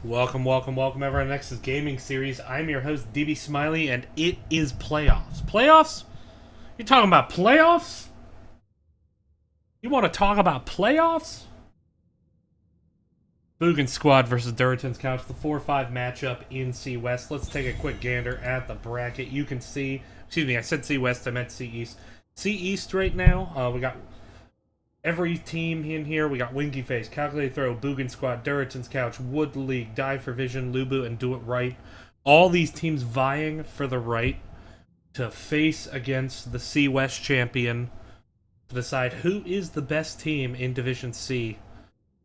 Welcome, welcome, welcome, everyone. Next is Gaming Series. I'm your host, DB Smiley, and it is playoffs. Playoffs? You talking about playoffs? You want to talk about playoffs? Boogan Squad versus Durotan's Couch, the 4-5 matchup in C West. Let's take a quick gander at the bracket. You can see, excuse me, I said C West, I meant C East. C East right now, we got every team in here. We got Winky Face, Calculated Throw, Boogan Squad, Durotan's Couch, Wood League, Dive for Vision, Lubu, and Do It Right. All these teams vying for the right to face against the C West champion to decide who is the best team in Division C.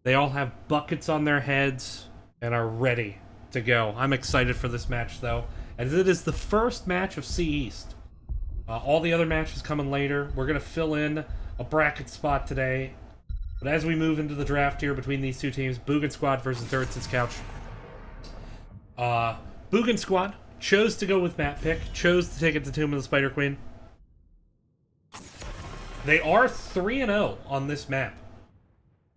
They all have buckets on their heads and are ready to go. I'm excited for this match, though, as it is the first match of C East. All the other matches coming later. We're going to fill in a bracket spot today. But as we move into the draft here between these two teams, Boogan Squad versus Durotan's Couch. Boogan Squad chose to go with map pick, chose to take it to Tomb of the Spider Queen. They are 3-0 on this map.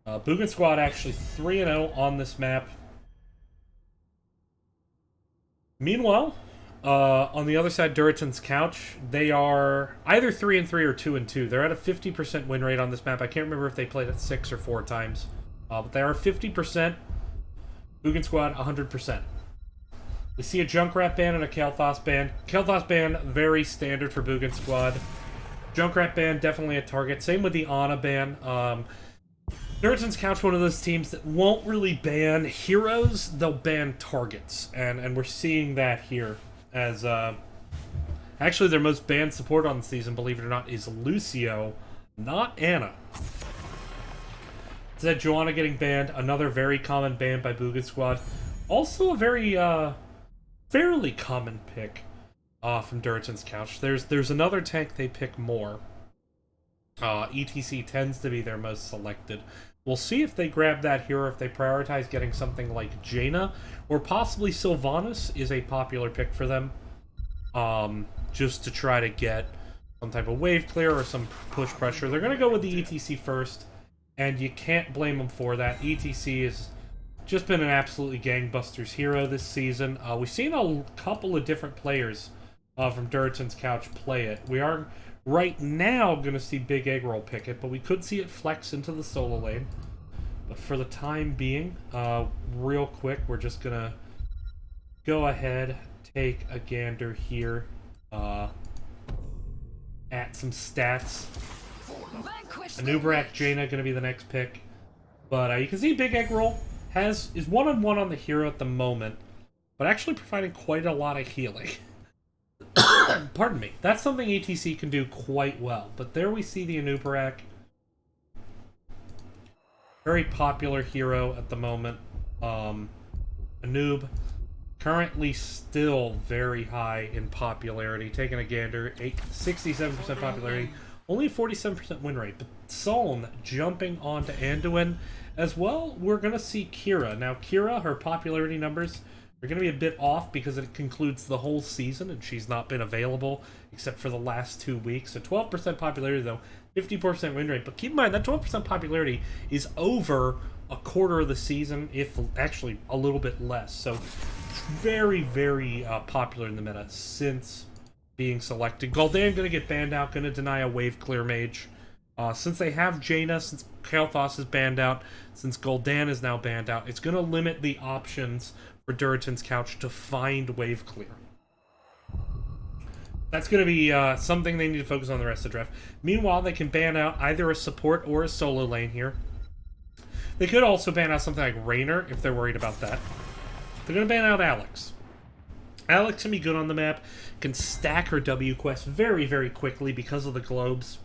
Boogan Squad actually 3-0 on this map. Meanwhile, on the other side, Durotan's Couch, they are either 3-3 or 2-2. They're at a 50% win rate on this map. I can't remember if they played it 6 or 4 times. But they are 50%. Boogan Squad, 100%. We see a Junkrat ban and a Kael'thas ban. Kael'thas ban, very standard for Boogan Squad. Junkrat ban, definitely a target. Same with the Ana ban. Durotan's Couch, one of those teams that won't really ban heroes, they'll ban targets. And we're seeing that here. As, actually their most banned support on the season, believe it or not, is Lucio, not Ana. Said Joanna getting banned, another very common ban by Boogan Squad. Also a very, fairly common pick, from Durotan's Couch. There's another tank they pick more. ETC tends to be their most selected. We'll see if they grab that hero, if they prioritize getting something like Jaina, or possibly Sylvanas is a popular pick for them. Just to try to get some type of wave clear or some push pressure. They're going to go with the ETC first, and you can't blame them for that. ETC has just been an absolutely gangbusters hero this season. We've seen a couple of different players from Durotan's Couch play it. We are right now going to see Big Egg Roll pick it, but we could see it flex into the solo lane. But for the time being, real quick, we're just going to go ahead, take a gander here at some stats. Anubarak Jaina going to be the next pick. But you can see Big Egg Roll is 1-on-1 on the hero at the moment, but actually providing quite a lot of healing. Pardon me. That's something ETC can do quite well. But there we see the Anubarak. Very popular hero at the moment. Anub, currently still very high in popularity. Taking a gander, 67% popularity. Only a 47% win rate. But Soln jumping onto Anduin. As well, we're going to see Kira. Now, Kira, her popularity numbers are going to be a bit off because it concludes the whole season, and she's not been available except for the last 2 weeks. So 12% popularity, though, 54% win rate. But keep in mind, that 12% popularity is over a quarter of the season, if actually a little bit less. So very, very popular in the meta since being selected. Gul'dan going to get banned out, going to deny a wave clear mage. Since they have Jaina, since Kael'thas is banned out, since Gul'dan is now banned out, it's going to limit the options for Durotan's Couch to find wave clear. That's going to be something they need to focus on the rest of the draft. Meanwhile, they can ban out either a support or a solo lane here. They could also ban out something like Raynor if they're worried about that. They're going to ban out Alex. Alex can be good on the map, can stack her W quest very, very quickly because of the globes.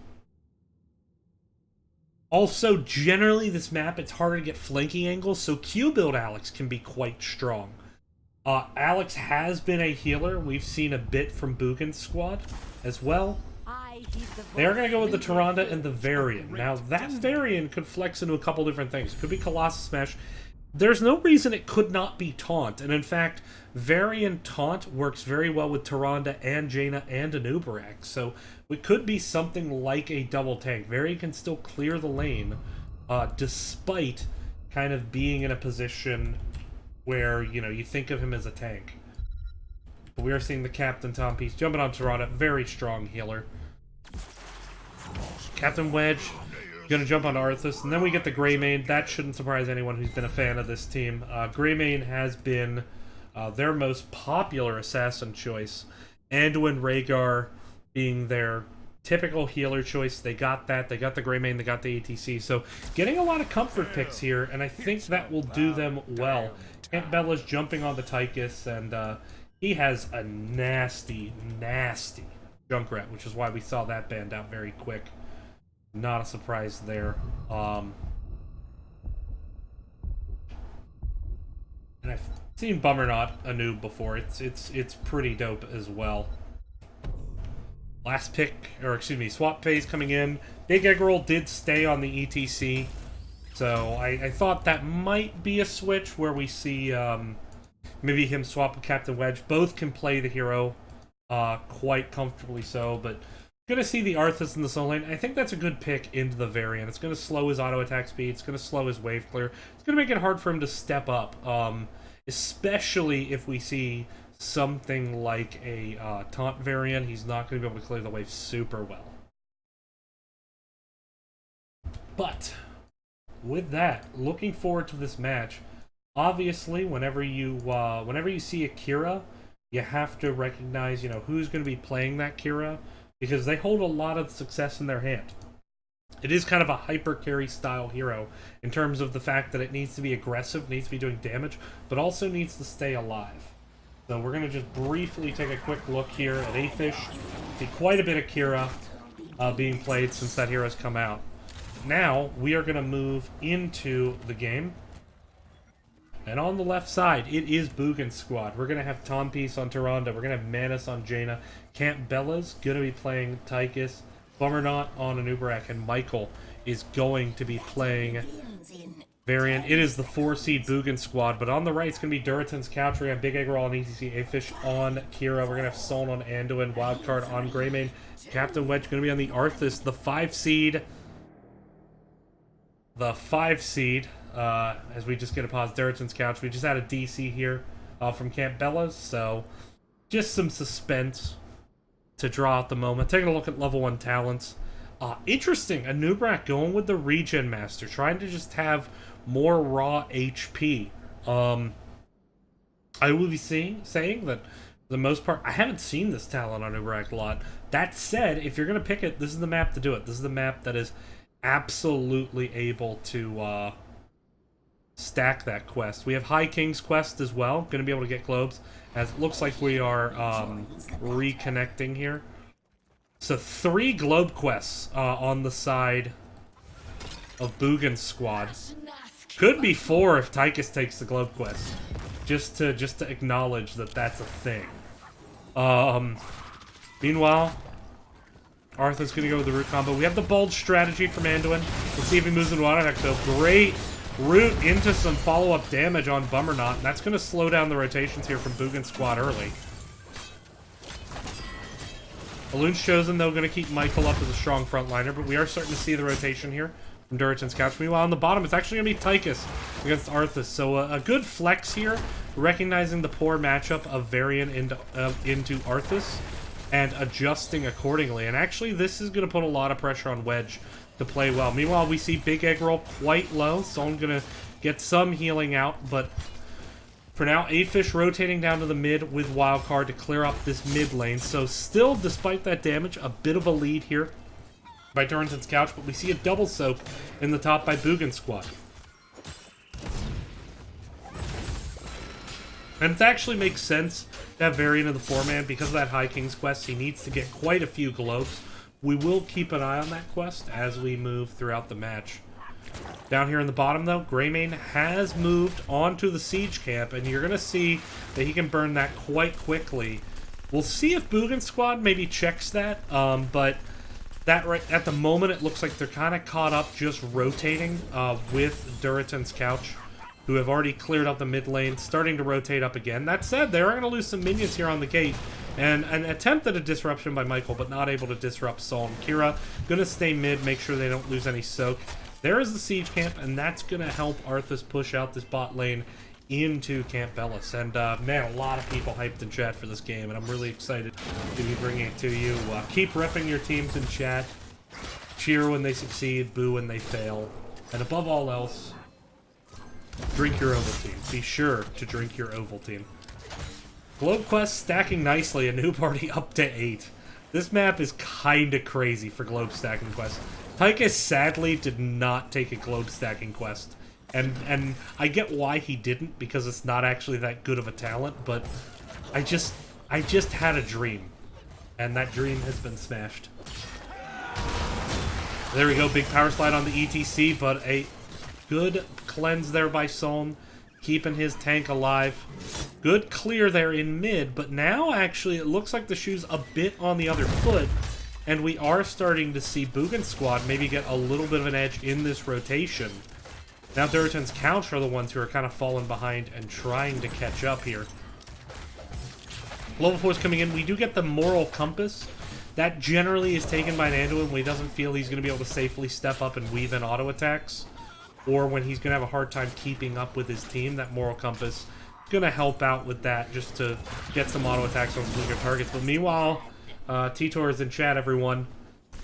Also, generally, this map, it's harder to get flanking angles, so Q-build Alex can be quite strong. Alex has been a healer. We've seen a bit from Boogan's squad as well. They're going to go with the Tyrande and the Varian. Now, that Varian could flex into a couple different things. It could be Colossus Smash. There's no reason it could not be Taunt. And in fact, Varian Taunt works very well with Tyrande and Jaina and Anubarak. So it could be something like a double tank. Varian can still clear the lane, despite kind of being in a position where, you know, you think of him as a tank. But we are seeing the Captain Timepiece jumping on Durotan, very strong healer. Captain Wedge gonna jump on Arthas, and then we get the Greymane. That shouldn't surprise anyone who's been a fan of this team. Greymane has been their most popular assassin choice. Anduin Rhaegar being their typical healer choice. They got that. They got the Greymane. They got the ATC. So getting a lot of comfort picks here, and I think that will do them well. Aunt Bella's jumping on the Tychus, and he has a nasty, nasty Junkrat, which is why we saw that banned out very quick. Not a surprise there. And I've seen Bummernot a noob before. It's pretty dope as well. Last pick, or excuse me, swap phase coming in. Big Egg Roll did stay on the ETC, so I thought that might be a switch where we see maybe him swap with Captain Wedge. Both can play the hero quite comfortably so, but gonna see the Arthas in the solo lane. I think that's a good pick into the variant. It's gonna slow his auto attack speed. It's gonna slow his wave clear. It's gonna make it hard for him to step up, especially if we see something like a taunt variant. He's not gonna be able to clear the wave super well. But with that, looking forward to this match. Obviously, whenever you see a Kira, you have to recognize, you know, who's going to be playing that Kira, because they hold a lot of success in their hand. It is kind of a hyper carry style hero in terms of the fact that it needs to be aggressive, needs to be doing damage, but also needs to stay alive. So we're going to just briefly take a quick look here at Afish. See quite a bit of Kira being played since that hero's come out. Now we are going to move into the game. And on the left side, it is Boogan squad. We're going to have Timepiece on Tyrande. We're going to have Manus on Jaina. Camp Bella's going to be playing Tychus. Bummernot on Anubarak. And Michael is going to be playing variant. It is the 4-seed Boogan squad. But on the right, it's going to be Durotan's couch. We're going to have Big Egg Roll on ETC. Afish on Kira. We're going to have Soln on Anduin. Wildcard on Greymane. Captain Wedge going to be on the Arthas. The 5-seed. As we just get a pause, Durotan's couch. We just had a DC here from Camp Bella's, so just some suspense to draw out the moment. Taking a look at level 1 talents. Interesting, Anubarak going with the Regen Master, trying to just have more raw HP. I will be saying that for the most part, I haven't seen this talent on Anubarak a lot. That said, if you're going to pick it, this is the map to do it. This is the map that is absolutely able to stack that quest. We have High King's quest as well. Going to be able to get globes, as it looks like we are reconnecting here. So 3 globe quests on the side of Boogan's squad. Could be 4 if Tychus takes the globe quest. Just to acknowledge that that's a thing. Meanwhile, Arthur's going to go with the root combo. We have the bold strategy from Anduin. Let's see if he moves into auto attack, though. Great root into some follow-up damage on Bummernot. And that's going to slow down the rotations here from Boogan's squad early. Alun's chosen, though, going to keep Michael up as a strong frontliner, but we are starting to see the rotation here from Durotan's couch. Meanwhile, on the bottom, it's actually going to be Tychus against Arthas. So a good flex here, recognizing the poor matchup of Varian into Arthas and adjusting accordingly. And actually, this is going to put a lot of pressure on Wedge to play well. Meanwhile, we see Big Egg Roll quite low, so I'm going to get some healing out, but for now, Afish rotating down to the mid with Wildcard to clear up this mid lane. So still, despite that damage, a bit of a lead here by Durotan's couch, but we see a double soak in the top by Boogan squad. And it actually makes sense to have Varian in the 4-man because of that High King's quest. He needs to get quite a few globes. We will keep an eye on that quest as we move throughout the match. Down here in the bottom, though, Greymane has moved onto the siege camp, and you're going to see that he can burn that quite quickly. We'll see if Boogan squad maybe checks that, but that right at the moment, it looks like they're kind of caught up just rotating with Durotan's couch, who have already cleared up the mid lane, starting to rotate up again. That said, they are going to lose some minions here on the gate, and an attempt at a disruption by Michael, but not able to disrupt Saul and Kira. Going to stay mid, make sure they don't lose any soak. There is the siege camp, and that's going to help Arthas push out this bot lane into Camp Bellis. And man, a lot of people hyped in chat for this game, and I'm really excited to be bringing it to you. Keep repping your teams in chat. Cheer when they succeed, boo when they fail. And above all else, drink your Ovaltine. Be sure to drink your Ovaltine. Globe Quest stacking nicely, a new party up to 8. This map is kinda crazy for globe stacking quest. Tychus sadly did not take a globe stacking quest. And I get why he didn't, because it's not actually that good of a talent, but I just had a dream. And that dream has been smashed. There we go, big power slide on the ETC, but a good cleanse there by Soln, keeping his tank alive. Good clear there in mid, but now actually it looks like the shoe's a bit on the other foot, and we are starting to see Boogan squad maybe get a little bit of an edge in this rotation. Now Durotan's Couch are the ones who are kind of falling behind and trying to catch up here. Level 4 is coming in. We do get the Moral Compass. That generally is taken by an Anduin when he doesn't feel he's going to be able to safely step up and weave in auto attacks, or when he's going to have a hard time keeping up with his team. That Moral Compass is going to help out with that, just to get some auto attacks on weaker targets. But meanwhile, Titor is in chat, everyone.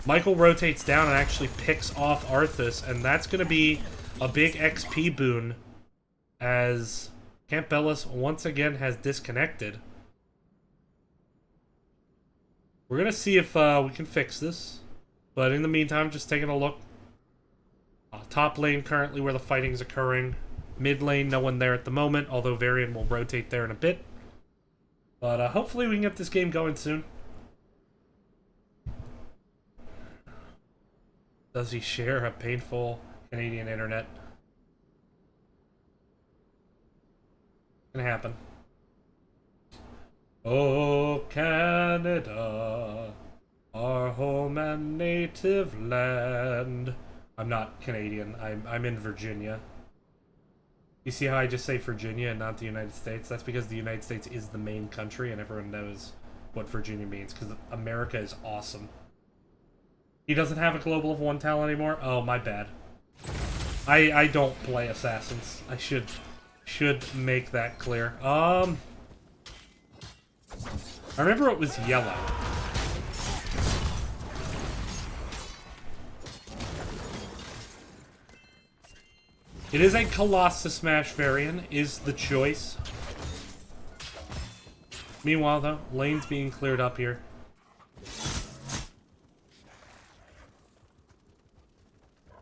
Michael rotates down and actually picks off Arthas, and that's going to be a big XP boon, as Camp Bellis once again has disconnected. We're going to see if we can fix this. But in the meantime, just taking a look. Top lane currently where the fighting is occurring. Mid lane, no one there at the moment, although Varian will rotate there in a bit. But hopefully we can get this game going soon. Does he share a painful Canadian internet? Can happen. Oh, Canada, our home and native land. I'm not Canadian. I'm in Virginia. You see how I just say Virginia and not the United States? That's because the United States is the main country, and everyone knows what Virginia means, because America is awesome. He doesn't have a global of 1 talent anymore? Oh, my bad. I don't play Assassins. I should make that clear. I remember it was yellow. It is a Colossus Smash variant, is the choice. Meanwhile, though, lane's being cleared up here.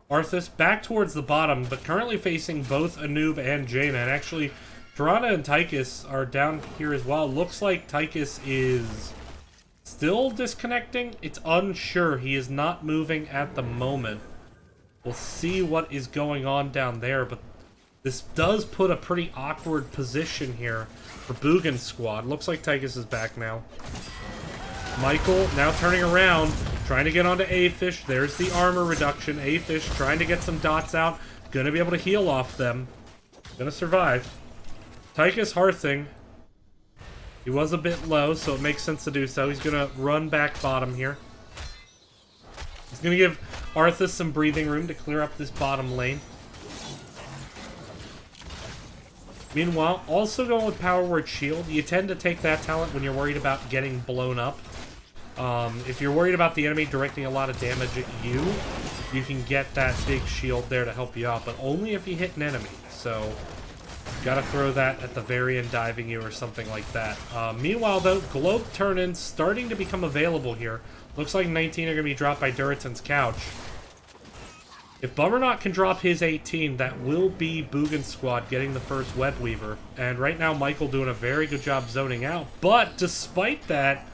Arthas back towards the bottom, but currently facing both Anub and Jaina. And actually, Durotan and Tychus are down here as well. Looks like Tychus is still disconnecting. It's unsure. He is not moving at the moment. We'll see what is going on down there, but this does put a pretty awkward position here for Boogan's squad. Looks like Tychus is back now. Michael now turning around, trying to get onto A-Fish. There's the armor reduction. A-Fish trying to get some dots out. Gonna be able to heal off them. Gonna survive. Tychus Hearthing. He was a bit low, so it makes sense to do so. He's gonna run back bottom here. He's gonna give Arthas some breathing room to clear up this bottom lane. Meanwhile, also going with Power Word Shield. You tend to take that talent when you're worried about getting blown up. If you're worried about the enemy directing a lot of damage at you, you can get that big shield there to help you out, but only if you hit an enemy. So, gotta throw that at the Varian diving you or something like that. Meanwhile, though, Globe Turn-ins starting to become available here. Looks like 19 are going to be dropped by Durotan's Couch. If Bummerknot can drop his 18, that will be Boogan's squad getting the first Web Weaver. And right now, Michael doing a very good job zoning out. But despite that,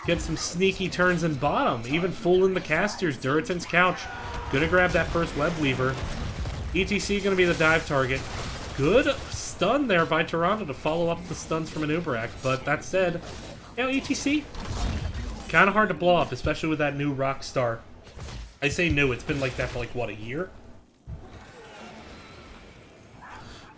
get some sneaky turns in bottom, even fooling the casters. Durotan's Couch gonna grab that first Web Weaver. ETC gonna be the dive target. Good stun there by Toronto to follow up the stuns from Anubarak. But that said, you know, ETC, kind of hard to blow up, especially with that new Rockstar. I say new, it's been like that for like, what, a year?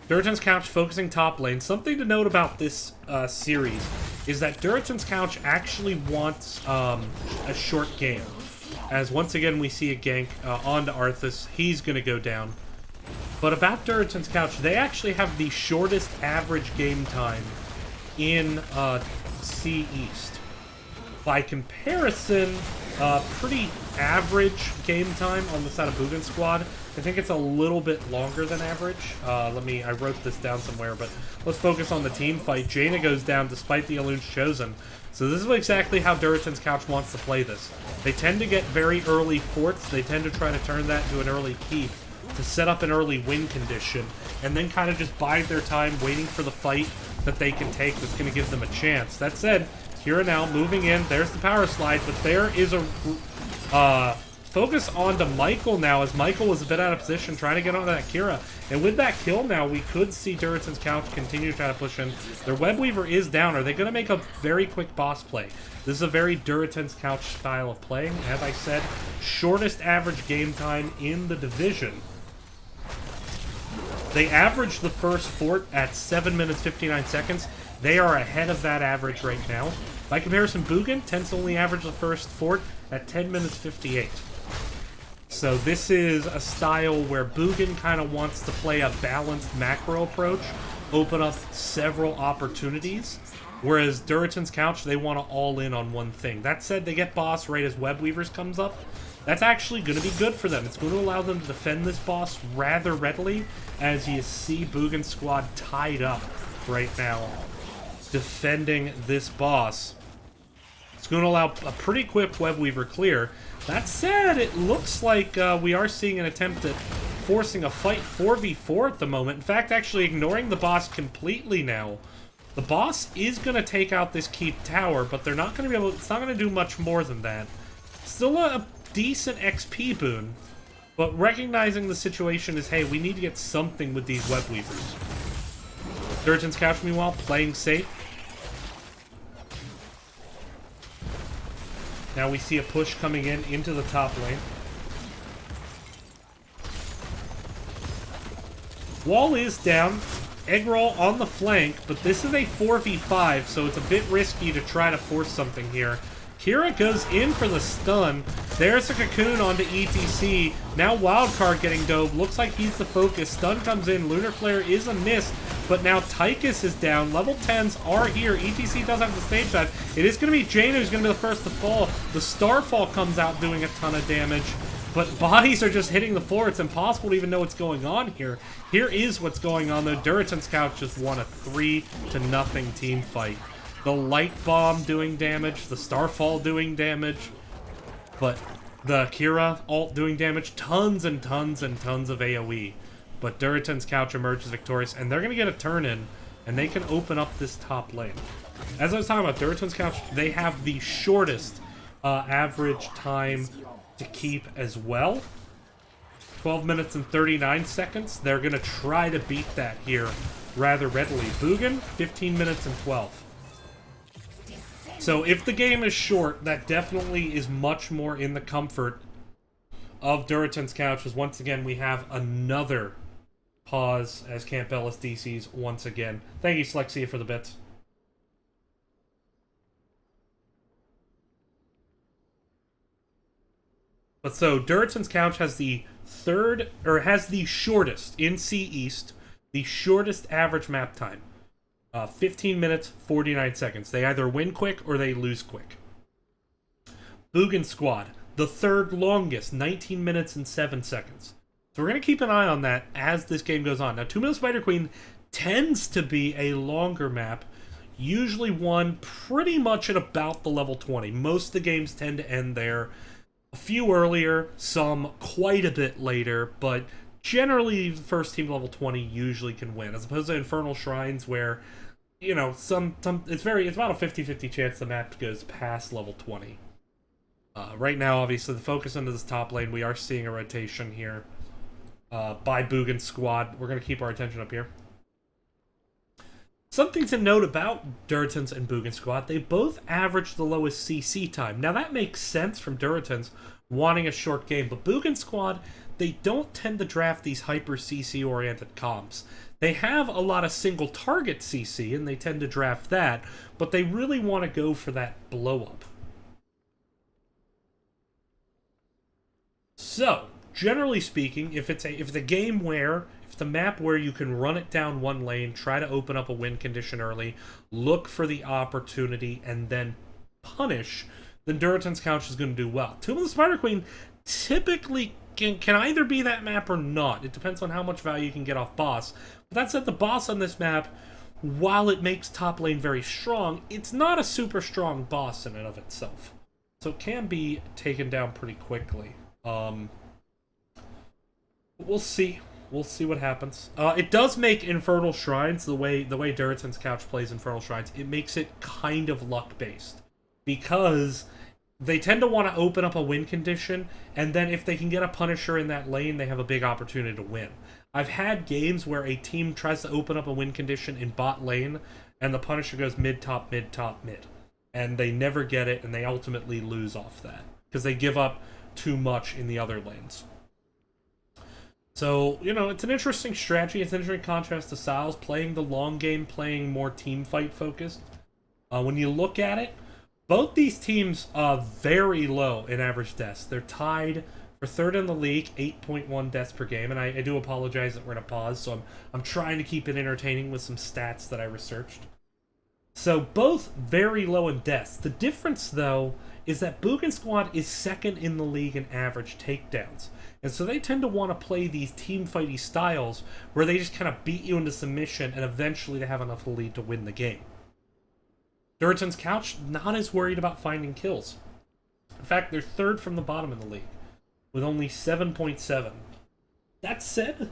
Durotan's Couch focusing top lane. Something to note about this series is that Durotan's Couch actually wants a short game. As once again we see a gank onto Arthas. He's going to go down. But about Durotan's Couch, they actually have the shortest average game time in C East. By comparison, pretty average game time on the side of Boogan Squad. I think it's a little bit longer than average. I wrote this down somewhere, but let's focus on the team fight. Jaina goes down despite the Elun's chosen. So this is exactly how Durotan's Couch wants to play this. They tend to get very early forts. They tend to try to turn that into an early keep to set up an early win condition, and then kind of just bide their time waiting for the fight that they can take that's going to give them a chance. That said, Kira now moving in. There's the power slide, but there is a focus on to Michael now, as Michael was a bit out of position trying to get onto that Kira. And with that kill now, we could see Durotan's Couch continue to try to push in. Their Web Weaver is down. Are they going to make a very quick boss play? This is a very Durotan's Couch style of playing. As I said, shortest average game time in the division. They averaged the first fort at 7 minutes 59 seconds. They are ahead of that average right now. By comparison, Boogan tends to only average the first fort at 10 minutes 58. So this is a style where Boogan kind of wants to play a balanced macro approach, open up several opportunities, whereas Durotan's Couch, they want to all in on one thing. That said, they get boss right as Web Weavers comes up. That's actually going to be good for them. It's going to allow them to defend this boss rather readily, as you see Boogan Squad tied up right now, defending this boss. It's going to allow a pretty quick Web Weaver clear. That said, it looks like we are seeing an attempt at forcing a fight 4v4 at the moment. In fact, actually ignoring the boss completely now. The boss is going to take out this keep tower, but they're not going to be able. It's not going to do much more than that. Still a decent XP boon, but recognizing the situation is, hey, we need to get something with these Web Weavers. Durotan's Couch, meanwhile, playing safe. Now we see a push coming in into the top lane. Wall is down. Eggroll on the flank, but this is a 4v5, so it's a bit risky to try to force something here. Kira goes in for the stun. There's a cocoon onto ETC. Now Wildcard getting dove. Looks like he's the focus. Stun comes in. Lunar Flare is a miss. But now Tychus is down. Level 10s are here. ETC does have the stage dive. It is going to be Jaina who's going to be the first to fall. The Starfall comes out doing a ton of damage. But bodies are just hitting the floor. It's impossible to even know what's going on here. Here is what's going on, though. Durotan's Couch just won a 3-0 team fight. The Light Bomb doing damage, the Starfall doing damage, but the Kira ult doing damage, tons and tons and tons of AoE. But Durotan's Couch emerges victorious, and they're going to get a turn in, and they can open up this top lane. As I was talking about, Durotan's Couch, they have the shortest average time to keep as well. 12 minutes and 39 seconds. They're going to try to beat that here rather readily. Boogan, 15 minutes and 12. So if the game is short, that definitely is much more in the comfort of Durotan's Couch, as once again we have another pause as Campbellis DCs once again. Thank you, Slexia, for the bits. But so Durotan's Couch has the shortest in C East, the shortest average map time. 15 minutes, 49 seconds. They either win quick or they lose quick. Boogan Squad, the third longest, 19 minutes and 7 seconds. So we're going to keep an eye on that as this game goes on. Now, 2 Minute Spider Queen tends to be a longer map, usually won pretty much at about the level 20. Most of the games tend to end there. A few earlier, some quite a bit later, but generally the first team level 20 usually can win, as opposed to Infernal Shrines where, you know, it's about a 50-50 chance the map goes past level 20. Right now, obviously, the focus into this top lane, we are seeing a rotation here by Boogan Squad. We're going to keep our attention up here. Something to note about Durotan's and Boogan Squad, they both average the lowest CC time. Now, that makes sense from Durotan's wanting a short game, but Boogan Squad, they don't tend to draft these hyper CC-oriented comps. They have a lot of single target CC, and they tend to draft that, but they really want to go for that blow-up. So, generally speaking, if it's a game where, if It's a map where you can run it down one lane, try to open up a win condition early, look for the opportunity, and then punish. Then Durotan's Couch is going to do well. Tomb of the Spider Queen typically can either be that map or not. It depends on how much value you can get off boss. But that said, the boss on this map, while it makes top lane very strong, it's not a super strong boss in and of itself. So it can be taken down pretty quickly. We'll see. We'll see what happens. It does make Infernal Shrines, the way Durotan's Couch plays Infernal Shrines, it makes it kind of luck-based. Because they tend to want to open up a win condition, and then if they can get a Punisher in that lane, they have a big opportunity to win. I've had games where a team tries to open up a win condition in bot lane, and the Punisher goes mid, top, mid, top, mid. And they never get it, and they ultimately lose off that. Because they give up too much in the other lanes. So, you know, it's an interesting strategy. It's an interesting contrast to styles. Playing the long game, playing more team fight focused. When you look at it, both these teams are very low in average deaths. They're tied for third in the league, 8.1 deaths per game. And I do apologize that we're in a pause, so I'm trying to keep it entertaining with some stats that I researched. So both very low in deaths. The difference, though, is that Boogan Squad is second in the league in average takedowns. And so they tend to want to play these team-fighty styles where they just kind of beat you into submission and eventually they have enough to lead to win the game. Durotan's Couch, not as worried about finding kills. In fact, they're third from the bottom in the league with only 7.7. That said,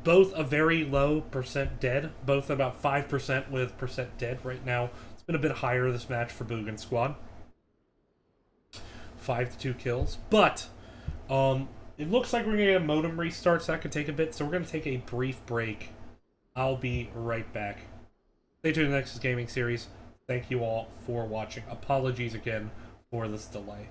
both a very low percent dead, both about 5% with percent dead right now. It's been a bit higher this match for Boogan Squad. 5-2 kills. But it looks like we're going to get a modem restart, so that could take a bit. So we're going to take a brief break. I'll be right back. Stay tuned to the Nexus Gaming Series. Thank you all for watching. Apologies again for this delay.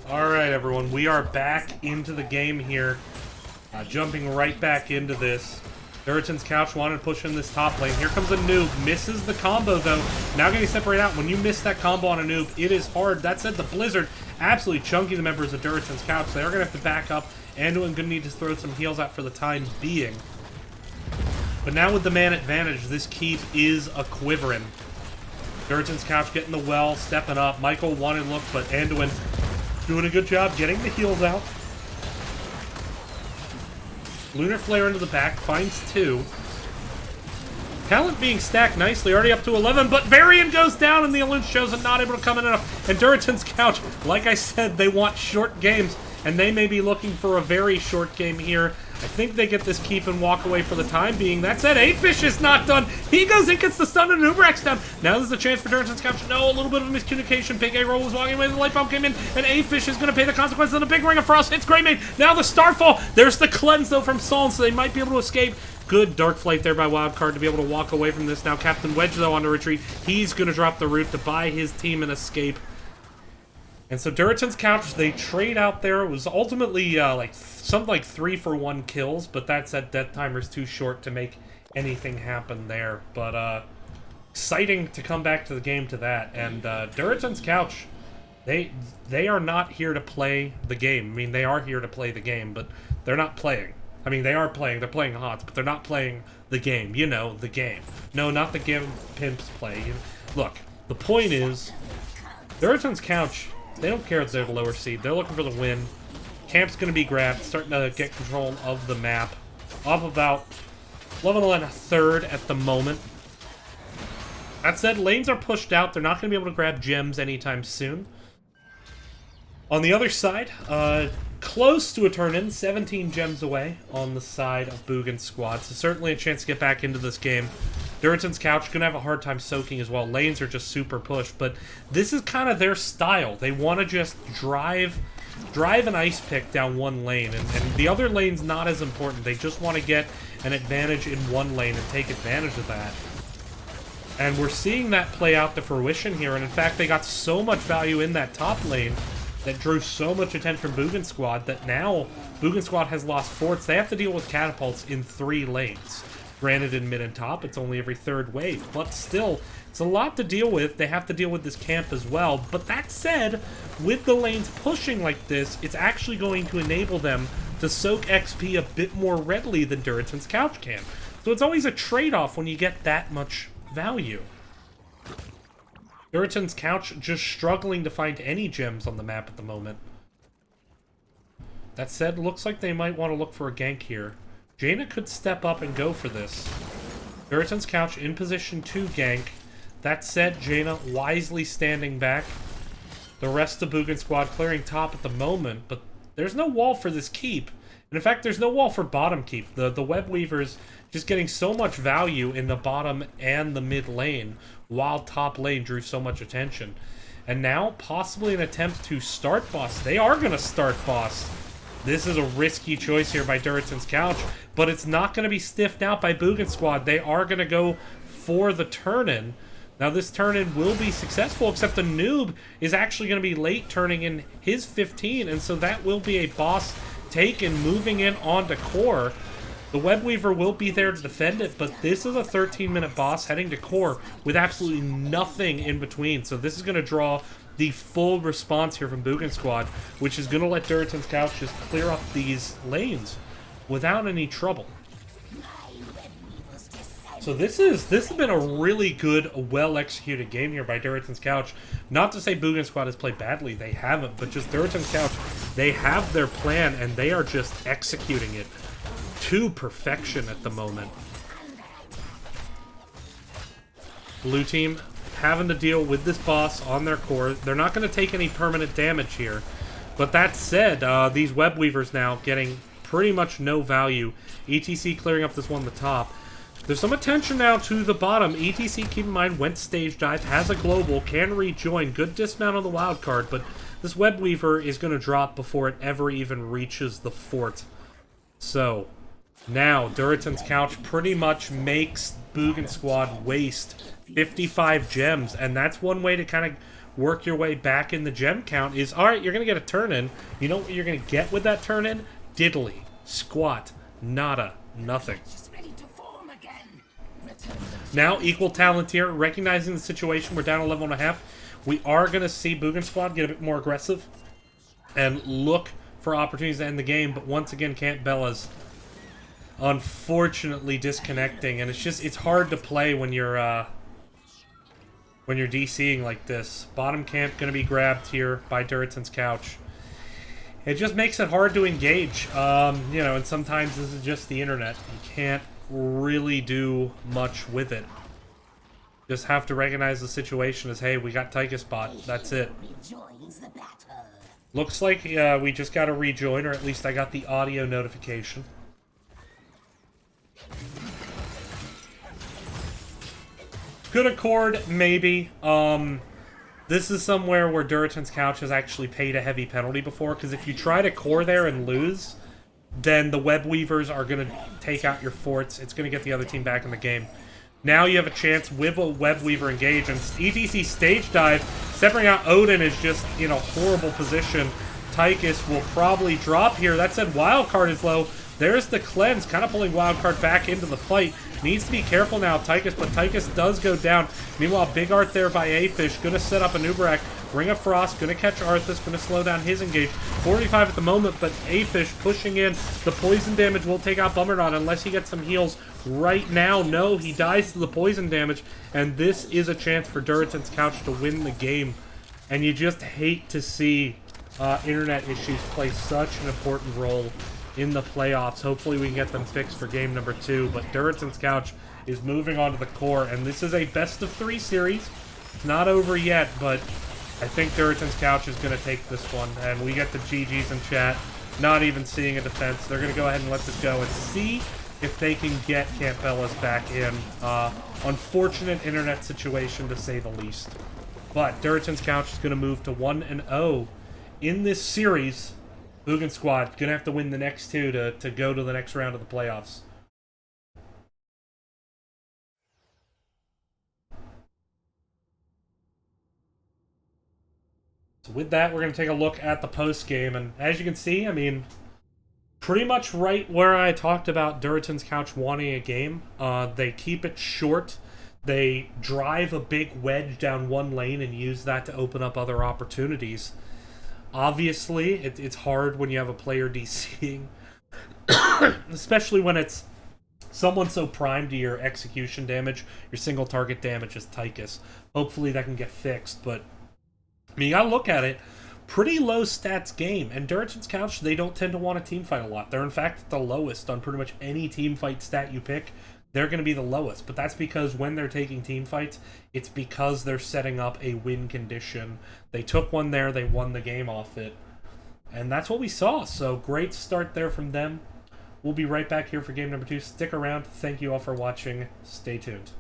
Alright, everyone, we are back into the game here. Jumping right back into this. Durotan's Couch wanted to push in this top lane. Here comes a noob. Misses the combo, though. Now getting separated out. When you miss that combo on a noob, it is hard. That said, the Blizzard absolutely chunking the members of Durotan's Couch. They are going to have to back up. Anduin going to need to throw some heals out for the time being. But now with the man advantage, this keep is a quivering. Durotan's Couch getting the well, stepping up. Michael wanted look, but Anduin doing a good job getting the heals out. Lunar Flare into the back, finds 2. Talent being stacked nicely, already up to 11, but Varian goes down and the Elune shows it not able to come in enough. And Durotan's Couch, like I said, they want short games, and they may be looking for a very short game here. I think they get this keep and walk away for the time being. That said, A-Fish is not done. He goes in, gets the stun, and Ubrax down. Now there's a chance for Durotan's Couch. No, a little bit of miscommunication. Big A-Roll was walking away, the Light Bomb came in, and A-Fish is going to pay the consequences, and a big Ring of Frost hits Greymane. Now the Starfall. There's the cleanse, though, from Soln, so they might be able to escape. Good Dark Flight there by Wildcard to be able to walk away from this. Now Captain Wedge, though, on the retreat. He's going to drop the root to buy his team an escape. And so Durotan's Couch, they trade out there. It was ultimately something like 3-for-1 kills, but that said, Death Timer's too short to make anything happen there. But exciting to come back to the game to that. And Durotan's Couch, they are not here to play the game. I mean, they are here to play the game, but they're not playing. I mean, they are playing. They're playing HOTS, but they're not playing the game. You know, the game. No, not the game pimps play. Look, the point is, Durotan's Couch, they don't care if they're the lower seed. They're looking for the win. Camp's going to be grabbed, starting to get control of the map. Up about level 1/3 at the moment. That said, lanes are pushed out. They're not going to be able to grab gems anytime soon. On the other side, close to a turn-in, 17 gems away on the side of Boogan's squad. So certainly a chance to get back into this game. Durotan's Couch going to have a hard time soaking as well. Lanes are just super pushed, but this is kind of their style. They want to just drive an ice pick down one lane, and the other lane's not as important. They just want to get an advantage in one lane and take advantage of that. And we're seeing that play out to fruition here, and in fact, they got so much value in that top lane that drew so much attention from Boogan Squad that now Boogan Squad has lost forts. They have to deal with catapults in 3 lanes. Granted, in mid and top, it's only every 3rd wave, but still, it's a lot to deal with. They have to deal with this camp as well. But that said, with the lanes pushing like this, it's actually going to enable them to soak XP a bit more readily than Durotan's Couch can. So it's always a trade-off when you get that much value. Durotan's Couch just struggling to find any gems on the map at the moment. That said, looks like they might want to look for a gank here. Jaina could step up and go for this. Durotan's Couch in position to gank. That said, Jaina wisely standing back. The rest of Boogan Squad clearing top at the moment, but there's no wall for this keep. And in fact, there's no wall for bottom keep. The Web Weavers just getting so much value in the bottom and the mid lane, while top lane drew so much attention. And now, possibly an attempt to start boss. They are going to start boss. This is a risky choice here by Durotan's Couch, but it's not going to be stiffed out by Boogan Squad. They are going to go for the turn-in. Now, this turn-in will be successful, except the noob is actually going to be late turning in his 15, and so that will be a boss taken, moving in onto core. The Web Weaver will be there to defend it, but this is a 13-minute boss heading to core with absolutely nothing in between, so this is going to draw the full response here from Boogan Squad, which is going to let Durotan's Couch just clear up these lanes without any trouble. So this has been a really good, well-executed game here by Durotan's Couch. Not to say Boogan Squad has played badly, they haven't, but just Durotan's Couch, they have their plan and they are just executing it to perfection at the moment. Blue team having to deal with this boss on their core. They're not going to take any permanent damage here. But that said, these Web Weavers now getting pretty much no value. ETC clearing up this one at the top. There's some attention now to the bottom. ETC, keep in mind, went stage dive, has a global, can rejoin. Good dismount on the wild card, but this Web Weaver is going to drop before it ever even reaches the fort. So, now, Durotan's Couch pretty much makes Boogan Squad waste 55 gems, and that's one way to kind of work your way back in the gem count is, alright, you're going to get a turn-in. You know what you're going to get with that turn-in? Diddly. Squat. Nada. Nothing. Now, equal talent here. Recognizing the situation, we're down a level and a half. We are going to see Boogan Squad get a bit more aggressive and look for opportunities to end the game. But once again, Camp Bella's unfortunately disconnecting. And it's hard to play when you're DCing like this. Bottom camp going to be grabbed here by Durotan's couch. It just makes it hard to engage. You know, and sometimes this is just the internet. You can't really do much with it. Just have to recognize the situation as, hey, we got Tychus bot. That's it. Looks like we just got a rejoin, or at least I got the audio notification. Good accord, maybe. This is somewhere where Durotan's couch has actually paid a heavy penalty before, because if you try to core there and lose, then the Web Weavers are going to take out your forts. It's going to get the other team back in the game. Now you have a chance with a Web Weaver engage, and ETC stage dive, separating out Odin is just in a horrible position. Tychus will probably drop here. That said, Wildcard is low. There's the cleanse, kind of pulling Wildcard back into the fight. Needs to be careful now, Tychus, but Tychus does go down. Meanwhile, Big Art there by A-Fish, gonna set up a Nubarak. Ring of Frost, gonna catch Arthas, gonna slow down his engage. 45 at the moment, but A-Fish pushing in. The poison damage will take out Bummernot unless he gets some heals right now. No, he dies to the poison damage, and this is a chance for Durotan's couch to win the game. And you just hate to see internet issues play such an important role in the playoffs. Hopefully we can get them fixed for game number 2, but Durotan's couch is moving on to the core, and this is a best-of-3 series. It's not over yet, but I think Durotan's couch is going to take this one, and we get the GGs in chat, not even seeing a defense. They're going to go ahead and let this go and see if they can get Campella's back in. Unfortunate internet situation, to say the least. But Durotan's couch is going to move to 1-0 in this series. Boogan Squad gonna have to win the next 2 to go to the next round of the playoffs. So with that, we're gonna take a look at the post game, and as you can see, I mean, pretty much right where I talked about Durotan's couch wanting a game. They keep it short. They drive a big wedge down one lane and use that to open up other opportunities. Obviously, it's hard when you have a player DCing, especially when it's someone so primed to your execution damage, your single target damage as Tychus. Hopefully that can get fixed, but I mean, you gotta look at it. Pretty low stats game, and Durotan's couch, they don't tend to want to teamfight a lot. They're in fact the lowest on pretty much any teamfight stat you pick. They're going to be the lowest, but that's because when they're taking team fights, it's because they're setting up a win condition. They took one there, they won the game off it, and that's what we saw. So great start there from them. We'll be right back here for game number 2. Stick around. Thank you all for watching. Stay tuned.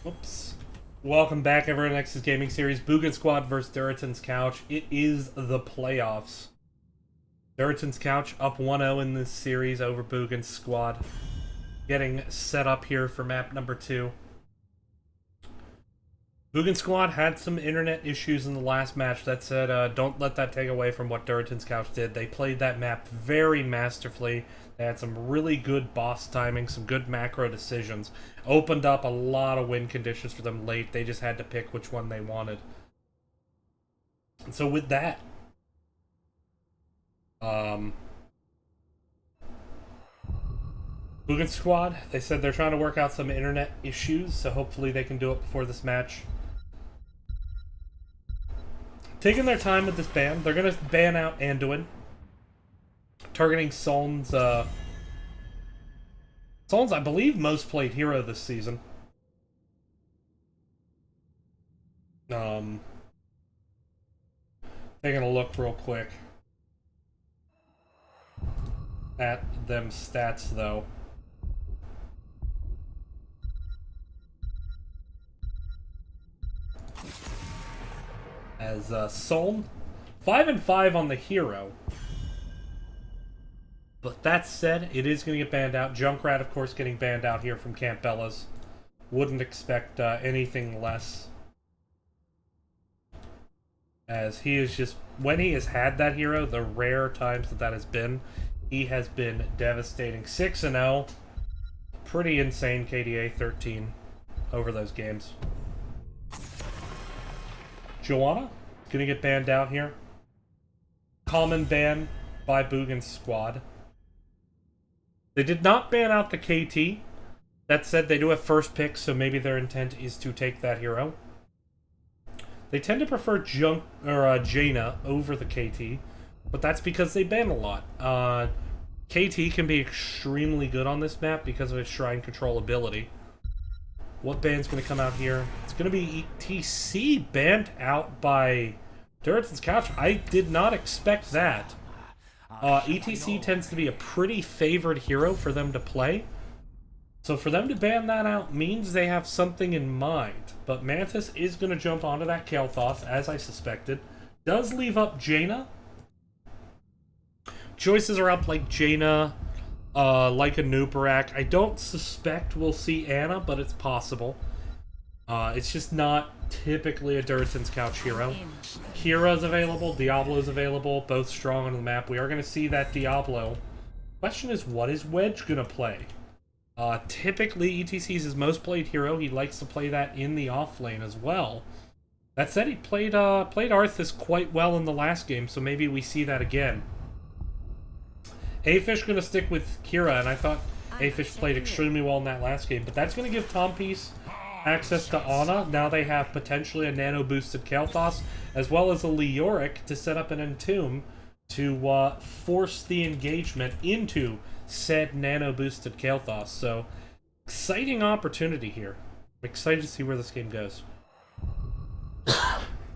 Oops. Welcome back, everyone. Nexus Gaming Series, Boogan Squad versus Durotan's Couch. It is the playoffs. Durotan's Couch up 1-0 in this series over Boogan's Squad. Getting set up here for map number 2. Boogan Squad had some internet issues in the last match. That said, don't let that take away from what Durotan's Couch did. They played that map very masterfully. They had some really good boss timing, some good macro decisions. Opened up a lot of win conditions for them late. They just had to pick which one they wanted. And so with that, Boogan Squad, they said they're trying to work out some internet issues, so hopefully they can do it before this match. Taking their time with this ban. They're going to ban out Anduin. Targeting Soln's, I believe, most played hero this season. Taking a look real quick at them stats, though. As Soln, 5-5 on the hero. But that said, it is going to get banned out. Junkrat, of course, getting banned out here from Camp Bellas. Wouldn't expect anything less. As he is just, when he has had that hero, the rare times that has been, he has been devastating. 6-0. Pretty insane KDA 13 over those games. Joanna, going to get banned out here. Common ban by Boogan's Squad. They did not ban out the KT. That said, they do have first pick, so maybe their intent is to take that hero. They tend to prefer Jaina over the KT, but that's because they ban a lot. KT can be extremely good on this map because of its shrine control ability. What band's going to come out here? It's going to be ETC banned out by Durotan's Couch. I did not expect that. ETC tends to be a pretty favored hero for them to play. So for them to ban that out means they have something in mind. But Mantis is going to jump onto that Kael'thas, as I suspected. Does leave up Jaina. Choices are up like Jaina, like a Nubarak. I don't suspect we'll see Anna, but it's possible. It's just not typically a Durotan's Couch hero. Kira's available, Diablo's available, both strong on the map. We are going to see that Diablo. Question is, what is Wedge going to play? Typically, ETC is his most played hero. He likes to play that in the off lane as well. That said, he played Arthas quite well in the last game, so maybe we see that again. Afish going to stick with Kira, and I thought Afish played extremely well in that last game, but that's going to give Tom Peace access to Ana. Now they have potentially a nano-boosted Kael'thas, as well as a Leoric to set up an Entomb to force the engagement into said nano-boosted Kael'thas. So, exciting opportunity here. I'm excited to see where this game goes.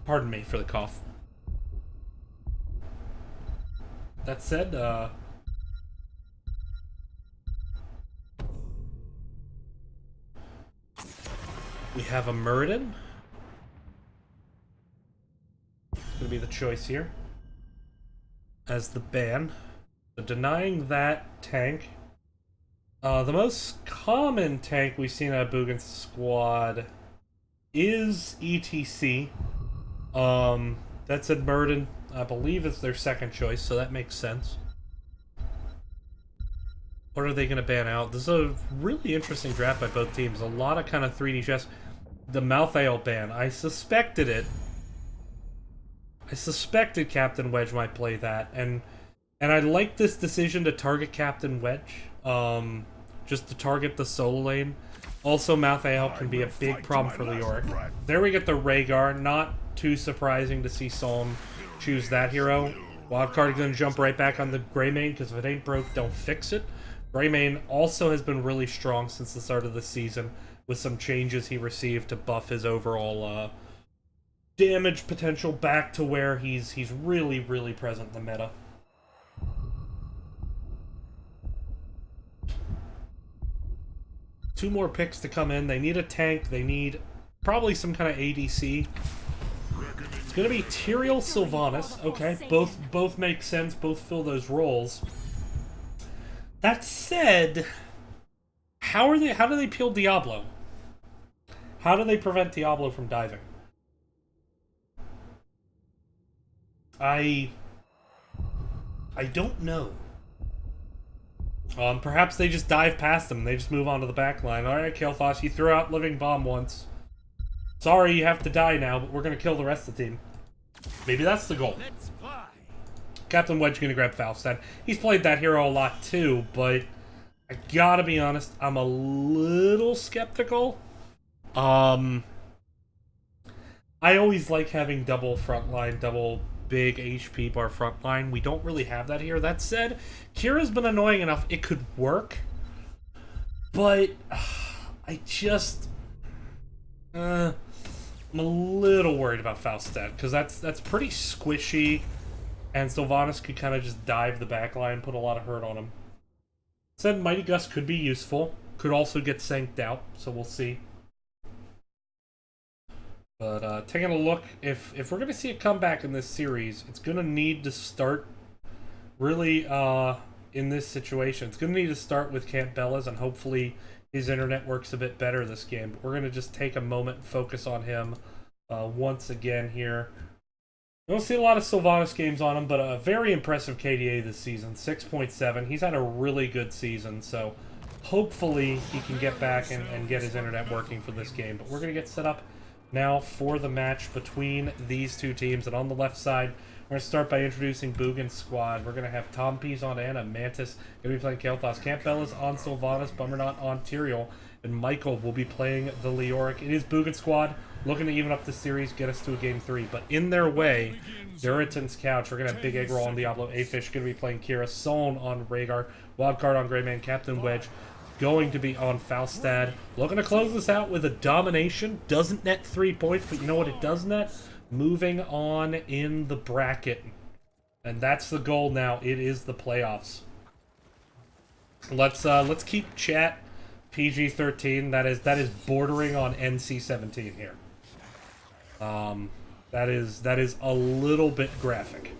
Pardon me for the cough. That said, we have a Muradin. It's going to be the choice here as the ban. So denying that tank. The most common tank we've seen out of Boogan's Squad is ETC. That said, Muradin, I believe, is their second choice, so that makes sense. What are they going to ban out? This is a really interesting draft by both teams. A lot of kind of 3D chess. The Malthael ban. I suspected it. I suspected Captain Wedge might play that, and I like this decision to target Captain Wedge, just to target the solo lane. Also, Malthael can be a big problem for Leoric. There we get the Rhaegar. Not too surprising to see Psalm choose that hero. Wildcard gonna jump right back on the Greymane, because if it ain't broke, don't fix it. Greymane also has been really strong since the start of the season, with some changes he received to buff his overall damage potential back to where he's really, really present in the meta. Two more picks to come in. They need a tank. They need probably some kind of ADC. It's going to be Tyrael, Sylvanas. Okay, both make sense. Both fill those roles. That said, how do they peel Diablo? How do they prevent Diablo from diving? I don't know. Perhaps they just dive past them. They just move on to the back line. Alright, Kael'thas, you threw out Living Bomb once. Sorry, you have to die now, but we're going to kill the rest of the team. Maybe that's the goal. Captain Wedge going to grab Falstad. He's played that hero a lot too, but I gotta be honest, I'm a little skeptical. I always like having double frontline, double big HP bar frontline. We don't really have that here. That said, Kira's been annoying enough. It could work. But I just I'm a little worried about Falstad, because that's pretty squishy, and Sylvanas could kind of just dive the backline, put a lot of hurt on him. Said Mighty Gust could be useful. Could also get sanked out, so we'll see. But taking a look, if we're going to see a comeback in this series, it's going to need to start really in this situation. It's going to need to start with Camp Bellas, and hopefully his internet works a bit better this game. But we're going to just take a moment and focus on him once again here. We don't see a lot of Sylvanas games on him, but a very impressive KDA this season, 6.7. He's had a really good season, so hopefully he can get back and get his internet working for this game. But we're going to get set up now for the match between these two teams. And on the left side, we're going to start by introducing Boogan's squad. We're going to have Tom Pease on Anna, Mantis going to be playing Kael'thas, Camp Bellas on Sylvanas, Bummernot on Tyrael, and Michael will be playing the Leoric. It is Boogan's squad looking to even up the series, get us to a game 3. But in their way, Durotan's couch. We're going to have Big Egg Roll on Diablo, A-Fish going to be playing Kira, Soln on Rhaegar, Wildcard on Greymane, Captain Wedge going to be on Falstad. Looking to close this out with a domination. Doesn't net 3 points, but you know what it does net? Moving on in the bracket. And that's the goal now. It is the playoffs. Let's keep chat PG-13. That is bordering on NC-17 here. That is a little bit graphic.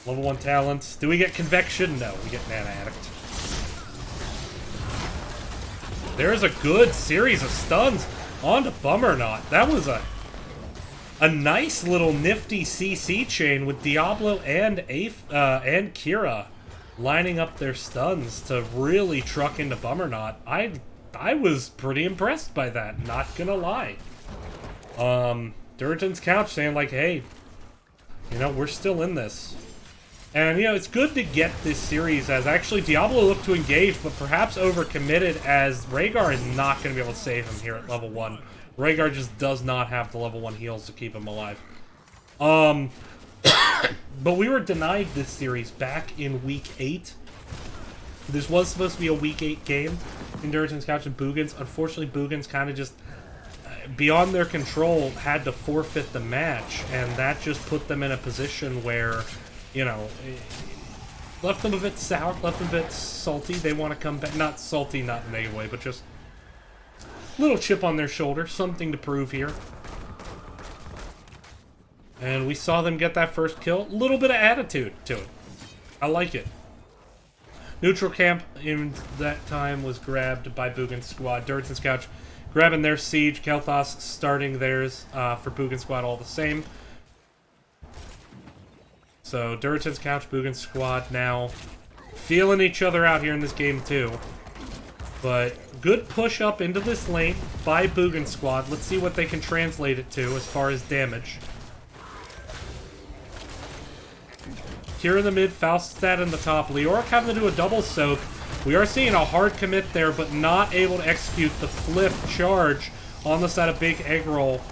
Level 1 talents. Do we get Convection? No, we get Mana Addict. There's a good series of stuns onto Bummernot. That was a nice little nifty CC chain with Diablo and Kira lining up their stuns to really truck into Bummernot. I was pretty impressed by that, not gonna lie. Durotan's couch saying like, hey, you know, we're still in this. And, you know, it's good to get this series as actually Diablo looked to engage, but perhaps overcommitted, as Rhaegar is not going to be able to save him here at level 1. Rhaegar just does not have the level 1 heals to keep him alive. But we were denied this series back in Week 8. This was supposed to be a Week 8 game in Durotan's couch and Boogan's. Unfortunately, Boogan's kind of just, beyond their control, had to forfeit the match, and that just put them in a position where, you know, left them a bit sour, left them a bit salty. They want to come back. Not salty, not in a negative way, but just a little chip on their shoulder. Something to prove here. And we saw them get that first kill. A little bit of attitude to it. I like it. Neutral camp in that time was grabbed by Boogan's squad. Durotan's couch grabbing their siege. Kael'thas starting theirs for Boogan's squad all the same. So, Durotan's couch, Boogan's squad now feeling each other out here in this game too. But good push up into this lane by Boogan squad. Let's see what they can translate it to as far as damage. Here in the mid, Falstad in the top. Leoric having to do a double soak. We are seeing a hard commit there, but not able to execute the flip charge on the side of Big Egg Roll.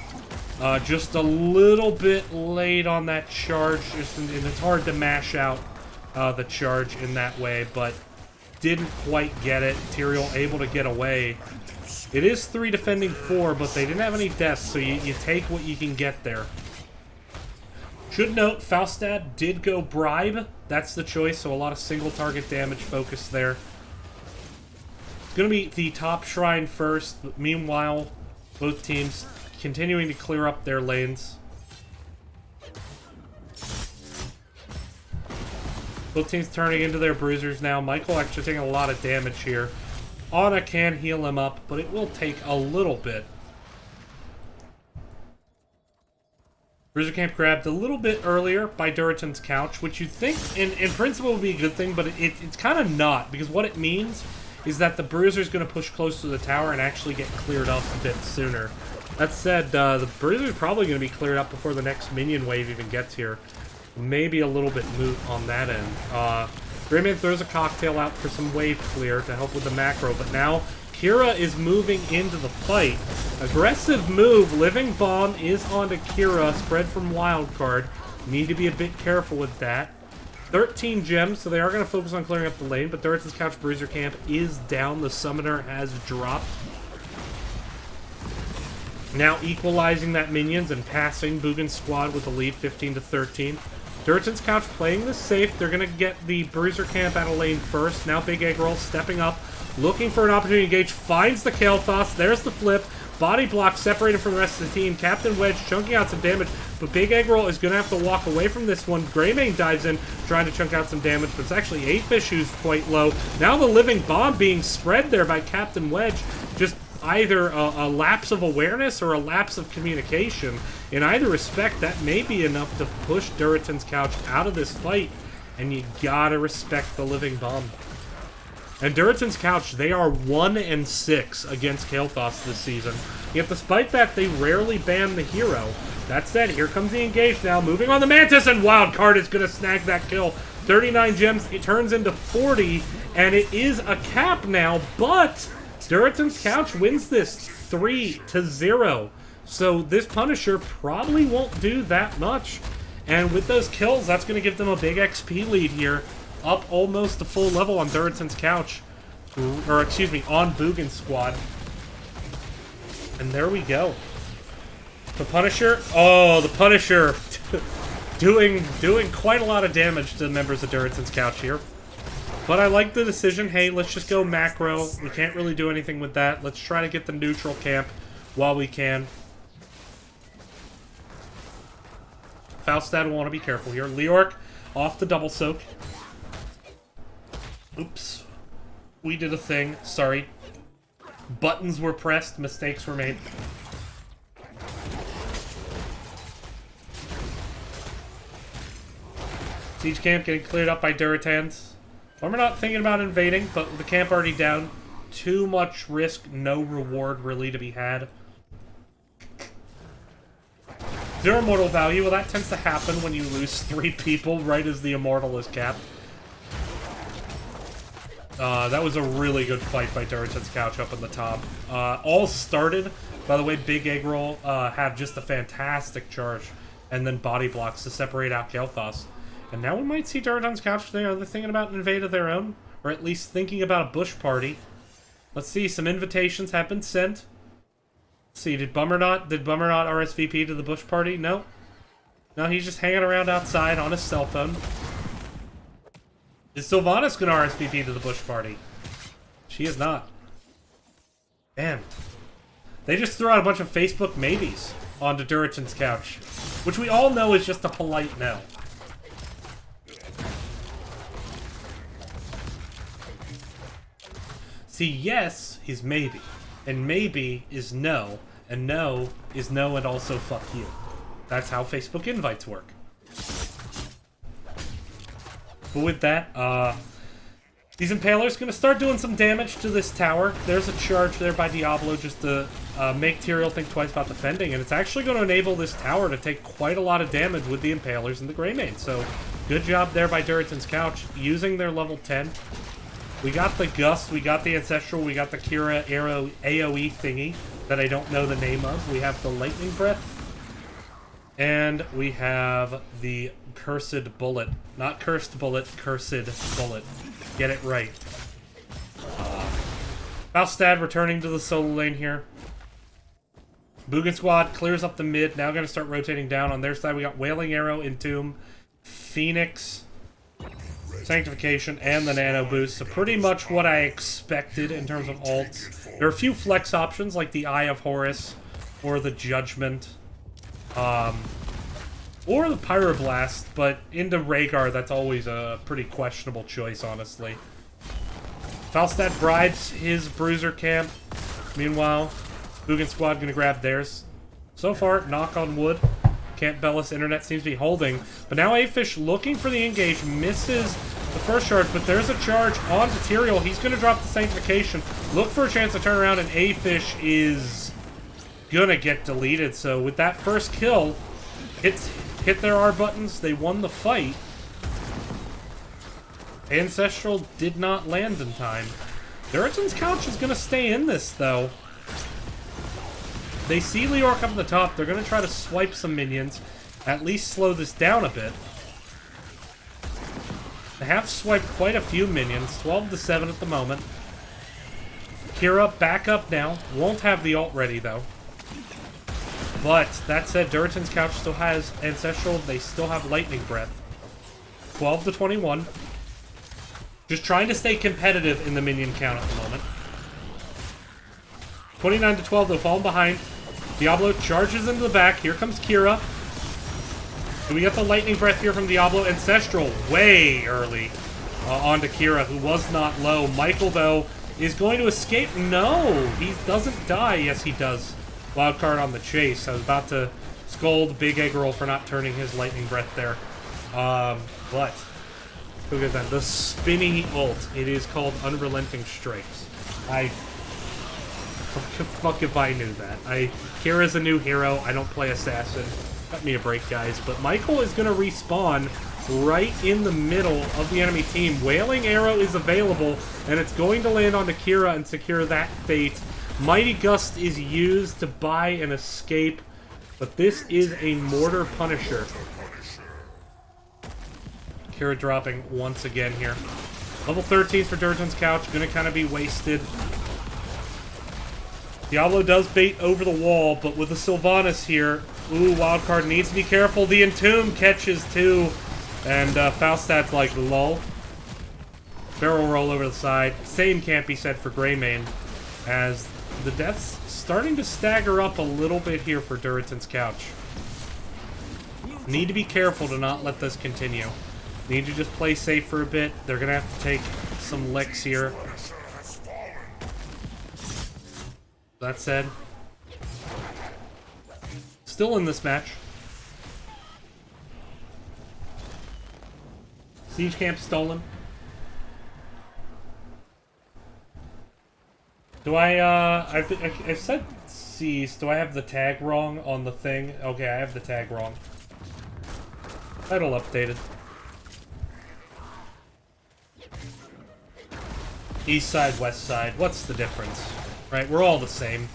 Just a little bit late on that charge, and it's hard to mash out the charge in that way, but didn't quite get it. Tyrael able to get away. It is 3 defending 4, but they didn't have any deaths, so you take what you can get there. Should note, Falstad did go Bribe. That's the choice, so a lot of single target damage focus there. It's going to be the top shrine first, but meanwhile, both teams continuing to clear up their lanes. Both teams turning into their bruisers now. Michael actually taking a lot of damage here. Ana can heal him up, but it will take a little bit. Bruiser Camp grabbed a little bit earlier by Durotan's couch, which you'd think in principle would be a good thing, but it's kind of not, because what it means is that the Bruiser's going to push close to the tower and actually get cleared up a bit sooner. That said, the Bruiser's probably going to be cleared up before the next minion wave even gets here. Maybe a little bit moot on that end. Greyman throws a cocktail out for some wave clear to help with the macro, but now Kira is moving into the fight. Aggressive move. Living Bomb is onto Kira, spread from Wildcard. Need to be a bit careful with that. 13 gems, so they are going to focus on clearing up the lane, but Durotan's Couch Bruiser Camp is down. The Summoner has dropped. Now equalizing that minions and passing Boogan's squad with the lead 15-13. Durotan's Couch playing this safe. They're going to get the Bruiser Camp out of lane first. Now Big Egg Roll stepping up, looking for an opportunity to engage. Finds the Kael'thas. There's the flip. Body block separated from the rest of the team. Captain Wedge chunking out some damage, but Big Egg Roll is going to have to walk away from this one. Greymane dives in, trying to chunk out some damage, but it's actually 8fish who's quite low. Now the Living Bomb being spread there by Captain Wedge. Just either a lapse of awareness or a lapse of communication. In either respect, that may be enough to push Durotan's Couch out of this fight, and you gotta respect the Living Bomb. And Durotan's Couch, they are 1-6 against Kael'thas this season. Yet despite that, they rarely ban the hero. That said, here comes the engage now, moving on the Mantis, and Wildcard is gonna snag that kill. 39 gems, it turns into 40, and it is a cap now, but Durotan's Couch wins this 3-0. So this Punisher probably won't do that much. And with those kills, that's going to give them a big XP lead here. Up almost to full level on Durotan's Couch. Or, excuse me, on Boogan's squad. And there we go. The Punisher... Oh, the Punisher doing quite a lot of damage to the members of Durotan's Couch here. But I like the decision. Hey, let's just go macro. We can't really do anything with that. Let's try to get the neutral camp while we can. Falstad will want to be careful here. Leoric off the double soak. Oops. We did a thing. Sorry. Buttons were pressed. Mistakes were made. Siege camp getting cleared up by Durotans. We're not thinking about invading, but with the camp already down, too much risk, no reward really to be had. Zero immortal value, well that tends to happen when you lose 3 people right as the immortal is capped. That was a really good fight by Durotan's Couch up in the top. All started, by the way, Big Egg Roll had just a fantastic charge, and then body blocks to separate out Kael'thas. And now we might see Durotan's Couch, they're thinking about an invade of their own, or at least thinking about a bush party. Let's see, some invitations have been sent. Let's see, did Bummer not RSVP to the bush party? No. No, he's just hanging around outside on his cell phone. Is Sylvanas going to RSVP to the bush party? She is not. Man. They just threw out a bunch of Facebook maybes onto Durotan's Couch, which we all know is just a polite no. See, yes is maybe, and maybe is no, and no is no and also fuck you. That's how Facebook invites work. But with that, These Impalers going to start doing some damage to this tower. There's a charge there by Diablo just to make Tyrael think twice about defending, and it's actually going to enable this tower to take quite a lot of damage with the Impalers and the Greymane. So, good job there by Durotan's Couch, using their level 10. We got the Gust, we got the Ancestral, we got the Kira Arrow AoE thingy that I don't know the name of. We have the Lightning Breath, and we have the Cursed Bullet. Not Cursed Bullet, Cursed Bullet. Get it right. Falstad returning to the solo lane here. Boogan squad clears up the mid. Now going to start rotating down. On their side, we got Wailing Arrow, Entomb, Phoenix, Sanctification, and the Nano Boost. So pretty much what I expected in terms of ults. There are a few flex options like the Eye of Horus or the Judgment. Or the Pyroblast, but into Rhaegar, that's always a pretty questionable choice, honestly. Falstad bribes his Bruiser camp. Meanwhile, Boogan squad gonna grab theirs. So far, knock on wood. Camp Bellis internet seems to be holding. But now Afish looking for the engage, misses the first charge, but there's a charge onto Tyrael. He's gonna drop the Sanctification. Look for a chance to turn around, and Afish is gonna get deleted. So with that first kill, hit their R buttons, they won the fight. Ancestral did not land in time. Durotan's Couch is going to stay in this, though. They see Leoric up at the top. They're going to try to swipe some minions. At least slow this down a bit. They have swiped quite a few minions. 12 to 7 at the moment. Kira back up now. Won't have the ult ready, though. But, that said, Durotan's Couch still has Ancestral. They still have Lightning Breath. 12 to 21. Just trying to stay competitive in the minion count at the moment. 29 to 12, though, falling behind. Diablo charges into the back. Here comes Kira. Do we get the Lightning Breath here from Diablo? Ancestral way early onto Kira, who was not low. Michael, though, is going to escape. No, he doesn't die. Yes, he does. Wildcard on the chase. I was about to scold Big Egg Roll for not turning his Lightning Breath there. But look at that. The spinny ult. It is called Unrelenting Strikes. Fuck if I knew that. Kira's a new hero. I don't play Assassin. Cut me a break, guys. But Michael is going to respawn right in the middle of the enemy team. Wailing Arrow is available, and it's going to land onto Kira and secure that fate. Mighty Gust is used to buy an escape, but this is a Mortar Punisher. Kira dropping once again here. Level 13 for Durotan's Couch, gonna kind of be wasted. Diablo does bait over the wall, but with the Sylvanas here, ooh, Wildcard needs to be careful. The Entomb catches too, and Falstad's like, lol. Barrel roll over the side. Same can't be said for Greymane, as the deaths starting to stagger up a little bit here for Durotan's Couch. Need to be careful to not let this continue. Need to just play safe for a bit. They're going to have to take some licks here. That said, still in this match. Siege camp stolen. Do I've said C's. Do I have the tag wrong on the thing? Okay, I have the tag wrong. Title updated. East side, west side. What's the difference? Right, we're all the same.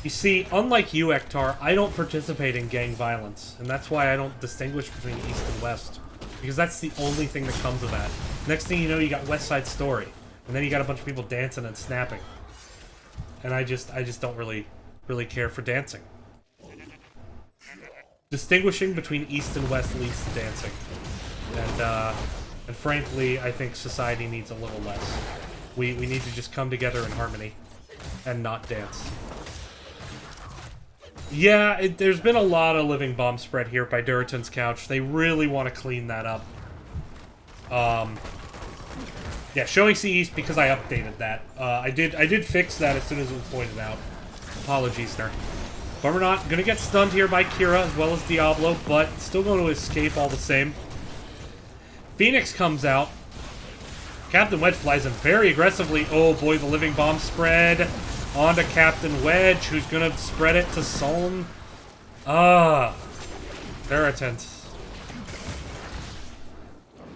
You see, unlike you, Ektar, I don't participate in gang violence, and that's why I don't distinguish between east and west. Because that's the only thing that comes of that. Next thing you know, you got West Side Story, and then you got a bunch of people dancing and snapping. And I just don't really care for dancing. Distinguishing between east and west leads to dancing. And frankly, I think society needs a little less. We need to just come together in harmony and not dance. Yeah, there's been a lot of living bomb spread here by Durotan's Couch. They really want to clean that up. Yeah, showing C East because I updated that. I did fix that as soon as it was pointed out. Apologies there. But we're not gonna get stunned here by Kira as well as Diablo, but still going to escape all the same. Phoenix comes out. Captain Wedge flies in very aggressively. Oh boy, the living bomb spread onto Captain Wedge, who's gonna spread it to Soln. Durotan.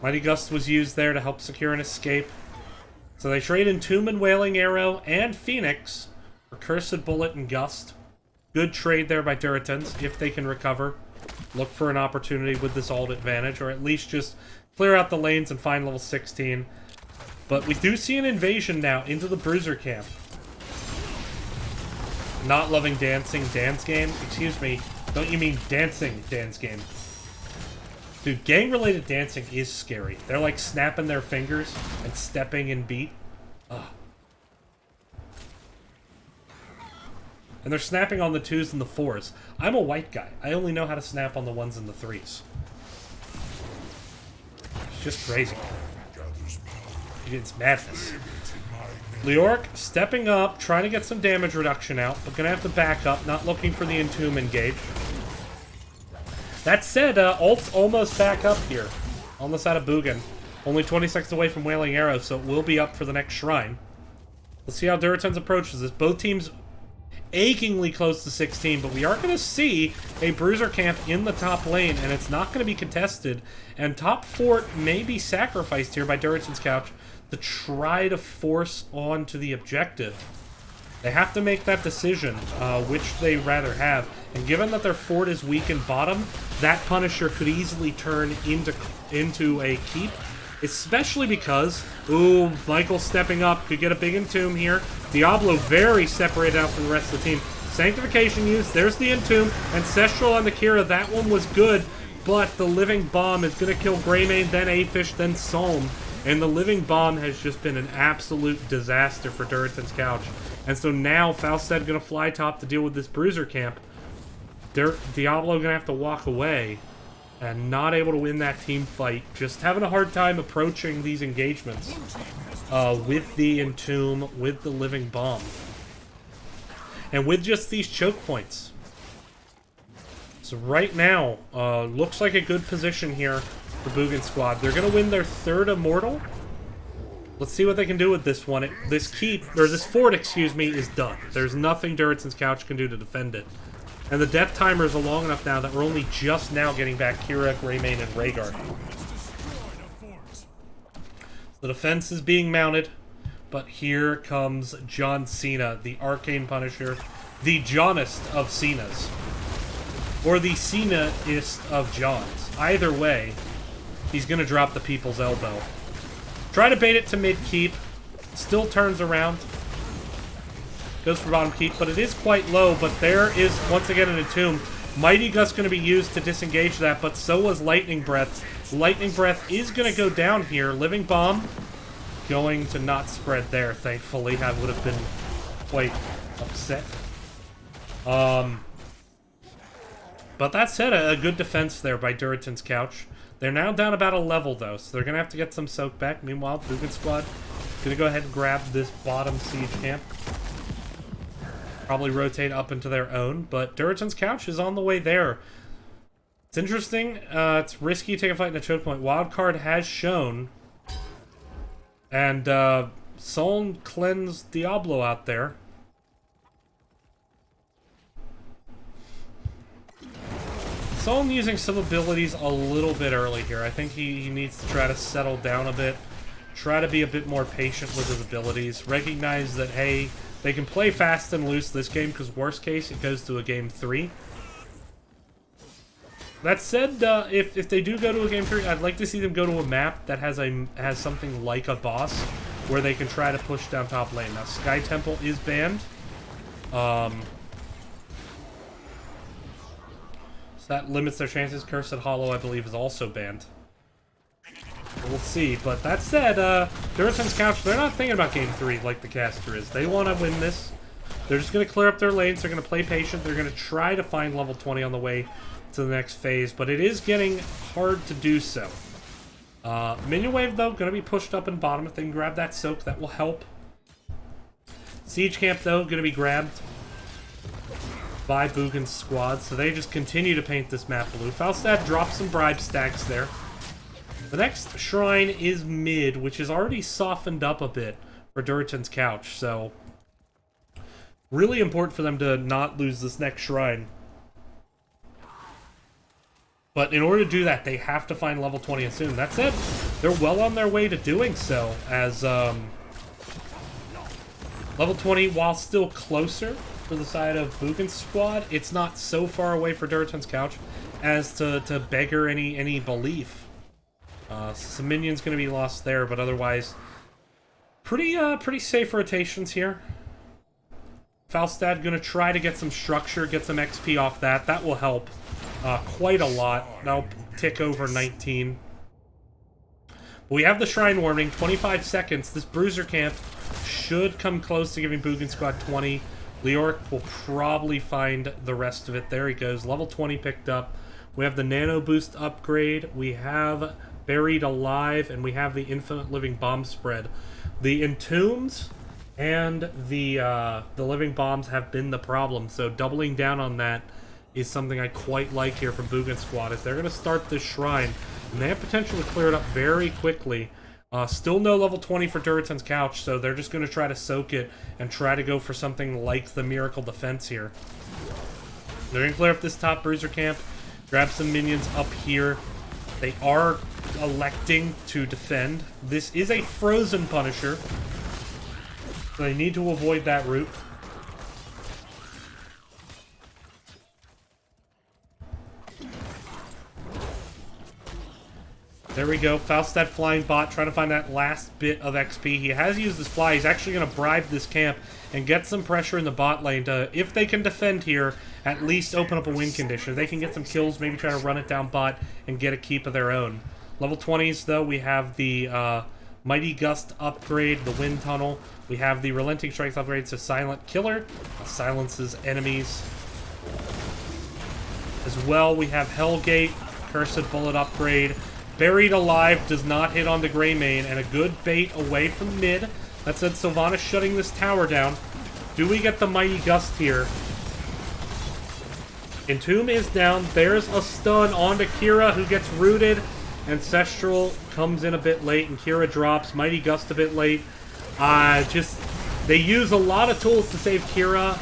Mighty Gust was used there to help secure an escape. So they trade Entomb and Wailing Arrow and Phoenix for Cursed Bullet and Gust. Good trade there by Durotan, if they can recover. Look for an opportunity with this ult advantage, or at least just clear out the lanes and find level 16. But we do see an invasion now into the Bruiser camp. Not loving dancing Dan's game? Excuse me, don't you mean dancing Dan's game? Dude, gang-related dancing is scary. They're like snapping their fingers and stepping in beat. Ugh. And they're snapping on the 2s and the 4s. I'm a white guy. I only know how to snap on the 1s and the 3s. It's just crazy. It's madness. Leoric stepping up, trying to get some damage reduction out, but gonna have to back up, not looking for the Entomb engage. That said, ult's almost back up here on the side of Boogan. Only 20 seconds away from Wailing Arrow, so it will be up for the next shrine. Let's see how Durotan's approaches this. Both teams achingly close to 16, but we are going to see a Bruiser camp in the top lane, and it's not going to be contested. And top fort may be sacrificed here by Durotan's couch to try to force on to the objective. They have to make that decision, which they rather have. And given that their fort is weak in bottom, that Punisher could easily turn into a keep. Especially because, ooh, Michael stepping up, could get a big Entomb here. Diablo very separated out from the rest of the team. Sanctification used, there's the Entomb, Ancestral on the Kira, that one was good, but the Living Bomb is going to kill Greymane, then Aphish, then Psalm. And the Living Bomb has just been an absolute disaster for Durotan's couch. And so now, Falstad going to fly top to deal with this Bruiser camp. Diablo going to have to walk away. And not able to win that team fight. Just having a hard time approaching these engagements. With the Entomb, with the Living Bomb. And with just these choke points. So right now, looks like a good position here for Boogan squad. They're going to win their 3rd Immortal. Let's see what they can do with this one. This fort, excuse me, is done. There's nothing Durotan's couch can do to defend it. And the death timers are long enough now that we're only just now getting back Kira, Greymane, and Rhaegar. The defense is being mounted, but here comes John Cena, the Arcane Punisher, the Johnest of Cenas. Or the Cena-ist of Johns. Either way, he's going to drop the people's elbow. Try to bait it to mid-keep. Still turns around. Goes for bottom keep, but it is quite low. But there is, once again, an Entomb. Mighty Gust going to be used to disengage that, but so was Lightning Breath. Lightning Breath is going to go down here. Living Bomb going to not spread there, thankfully. I would have been quite upset. But that said, a good defense there by Durotan's couch. They're now down about a level, though, so they're going to have to get some soak back. Meanwhile, Boogan squad going to go ahead and grab this bottom siege camp. Probably rotate up into their own, but Durotan's couch is on the way there. It's interesting. It's risky to take a fight in a choke point. Wildcard has shown. And Soln cleansed Diablo out there. Soln using some abilities a little bit early here. I think he needs to try to settle down a bit. Try to be a bit more patient with his abilities. Recognize that, hey, they can play fast and loose this game, because worst case, it goes to a game 3. That said, if they do go to a game 3, I'd like to see them go to a map that has something like a boss, where they can try to push down top lane. Now, Sky Temple is banned. So that limits their chances. Cursed Hollow, I believe, is also banned. We'll see. But that said, Durotan's couch, they're not thinking about game 3 like the caster is. They want to win this. They're just going to clear up their lanes. They're going to play patient. They're going to try to find level 20 on the way to the next phase. But it is getting hard to do so. Minion Wave, though, going to be pushed up in bottom. If they can grab that soak, that will help. Siege Camp, though, going to be grabbed by Boogan's squad. So they just continue to paint this map blue. Falstad drops some bribe stacks there. The next shrine is mid, which is already softened up a bit for Durotan's Couch, so really important for them to not lose this next shrine. But in order to do that, they have to find level 20 and soon. That said, they're well on their way to doing so, as level 20, while still closer for the side of Boogan's squad, it's not so far away for Durotan's Couch as to beggar any belief. Some minions going to be lost there, but otherwise, pretty safe rotations here. Falstad going to try to get some structure, get some XP off that. That will help quite a lot. That'll tick over 19. But we have the Shrine warning, 25 seconds. This Bruiser Camp should come close to giving Boogan Squad 20. Leoric will probably find the rest of it. There he goes. Level 20 picked up. We have the Nano Boost upgrade. We have Buried Alive, and we have the Infinite Living Bomb spread. The Entombs and the Living Bombs have been the problem, so doubling down on that is something I quite like here from Boogan Squad, as they're going to start this shrine, and they have potential to clear it up very quickly. Still no level 20 for Durotan's Couch, so they're just going to try to soak it and try to go for something like the Miracle Defense here. They're going to clear up this top Bruiser Camp, grab some minions up here. They are electing to defend. This is a frozen Punisher, so they need to avoid that route. There we go. Falstad flying bot, trying to find that last bit of XP. He has used his fly. He's actually going to bribe this camp and get some pressure in the bot lane to, if they can defend here, at least open up a win condition. They can get some kills, maybe try to run it down bot and get a keep of their own. Level 20s, though, we have the Mighty Gust upgrade, the Wind Tunnel. We have the Relenting Strikes upgrade to Silent Killer. Silences enemies. As well, we have Hellgate, Cursed Bullet upgrade. Buried Alive does not hit on the Greymane, and a good bait away from mid. That said, Sylvanas shutting this tower down. Do we get the Mighty Gust here? Entomb is down. There's a stun onto Kira, who gets rooted. Ancestral comes in a bit late, and Kira drops. Mighty Gust a bit late. They use a lot of tools to save Kira.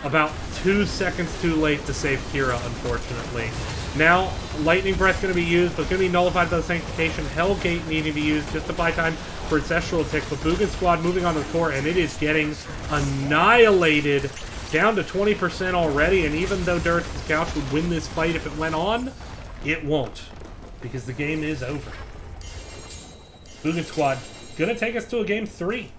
About 2 seconds too late to save Kira, unfortunately. Now, Lightning Breath going to be used, but going to be nullified by the Sanctification. Hellgate needing to be used just to buy time for Ancestral tick. But Boogan Squad moving on to the core, and it is getting annihilated. Down to 20% already, and even though Durotan's Couch would win this fight if it went on, it won't, because the game is over. Boogan Squad going to take us to a game 3.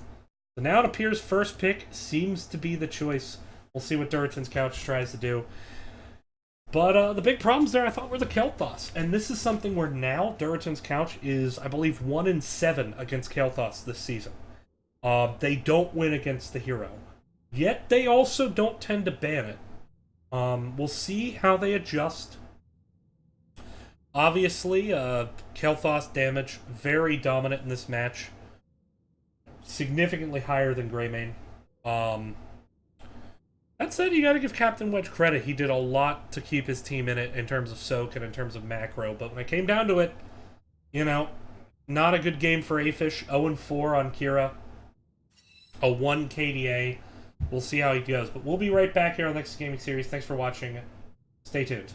So now it appears first pick seems to be the choice. We'll see what Durotan's Couch tries to do. But the big problems there, I thought, were the Kael'thas. And this is something where now Durotan's Couch is, I believe, 1-7 against Kael'thas this season. They don't win against the hero. Yet they also don't tend to ban it. We'll see how they adjust. Obviously, Kael'thas damage, very dominant in this match. Significantly higher than Greymane. That said, you gotta give Captain Wedge credit. He did a lot to keep his team in it in terms of soak and in terms of macro. But when it came down to it, you know, not a good game for Afish. 0-4 on Kira. A 1 KDA. We'll see how he goes. But we'll be right back here on the next gaming series. Thanks for watching. Stay tuned.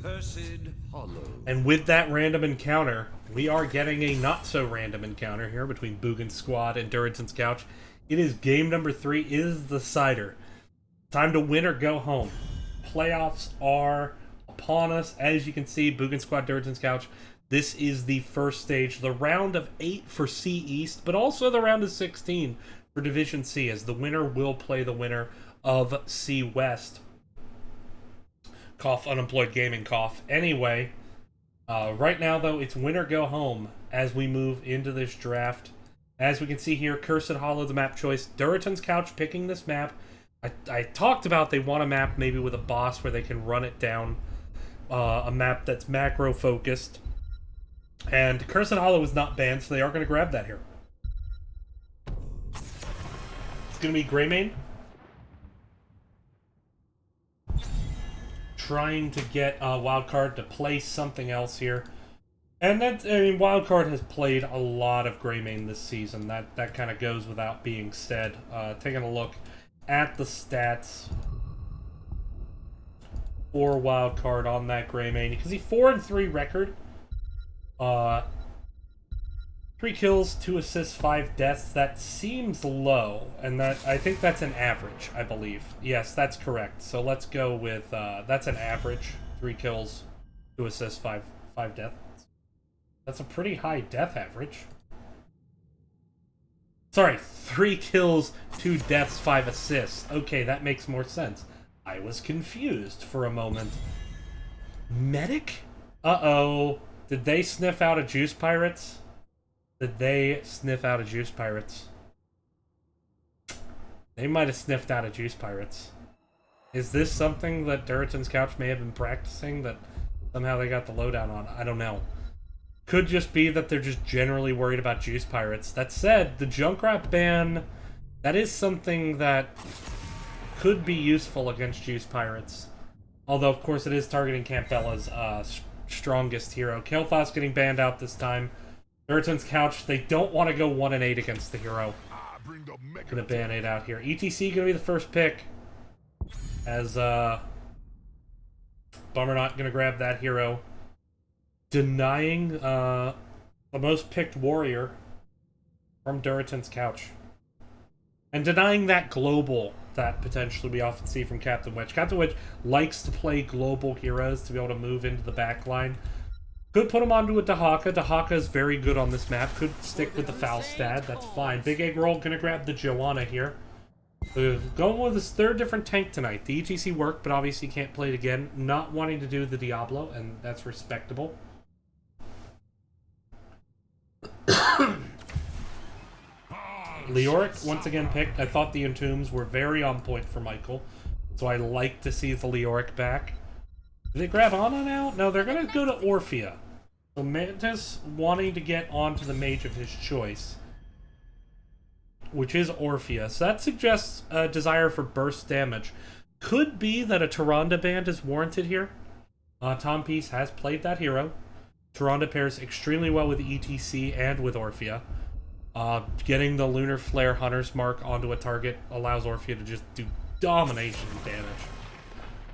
Cursed Hollow. And with that random encounter, we are getting a not-so-random encounter here between Boogan's squad and Durotan's couch. It is game number 3, is the decider. Time to win or go home. Playoffs are upon us. As you can see, Boogan squad, Durotan's couch. This is the first stage, the round of 8 for C East, but also the round of 16 for Division C, as the winner will play the winner of C West. Cough, unemployed gaming cough. Anyway, right now, though, it's win or go home as we move into this draft. As we can see here, Cursed Hollow, the map choice. Durotan's couch picking this map. I talked about they want a map maybe with a boss where they can run it down. A map that's macro-focused. And Cursed Hollow is not banned, so they are going to grab that here. It's going to be Greymane. Trying to get Wildcard to play something else here. And that's, I mean, Wildcard has played a lot of Greymane this season. That kind of goes without being said. Taking a look at the stats for Wildcard on that Greymane. You can see 4-3 record. 3 kills, 2 assists, 5 deaths. That seems low, and that I think that's an average, I believe. Yes, that's correct. So let's go with that's an average. 3 kills, 2 assists, 5 deaths. That's a pretty high death average. Sorry, 3 kills, 2 deaths, 5 assists. Okay, that makes more sense. I was confused for a moment. Medic? Uh-oh. Did they sniff out a Juice Pirates? Did they sniff out a Juice Pirates? They might have sniffed out a Juice Pirates. Is this something that Durotan's couch may have been practicing that somehow they got the lowdown on? I don't know. Could just be that they're just generally worried about Juice Pirates. That said, the Junkrat ban, that is something that could be useful against Juice Pirates. Although, of course, it is targeting Campbella's strongest hero. Kel'Thas getting banned out this time. Durotan's couch, they don't want to go 1-8 against the hero. Gonna ban 8 out here. ETC gonna be the first pick. As, Bummer not gonna grab that hero. Denying, the most picked warrior from Durotan's couch. And denying that global that potentially we often see from Captain Wedge. Captain Wedge likes to play global heroes to be able to move into the back line. Could put him onto a Dahaka. Dahaka is very good on this map. Could stick with the Falstad. That's fine. Big Egg Roll gonna grab the Joanna here. Going with his 3rd different tank tonight. The ETC worked, but obviously can't play it again. Not wanting to do the Diablo, and that's respectable. Leoric, once again picked. I thought the Entombs were very on point for Michael, so I like to see the Leoric back. Do they grab Ana now? No, they're going to go to Orphea. So Mantis wanting to get onto the mage of his choice, which is Orphea. So that suggests a desire for burst damage. Could be that a Tyrande band is warranted here. Tom Peace has played that hero. Tyrande pairs extremely well with ETC and with Orphea. Getting the Lunar Flare Hunter's Mark onto a target allows Orphea to just do domination damage.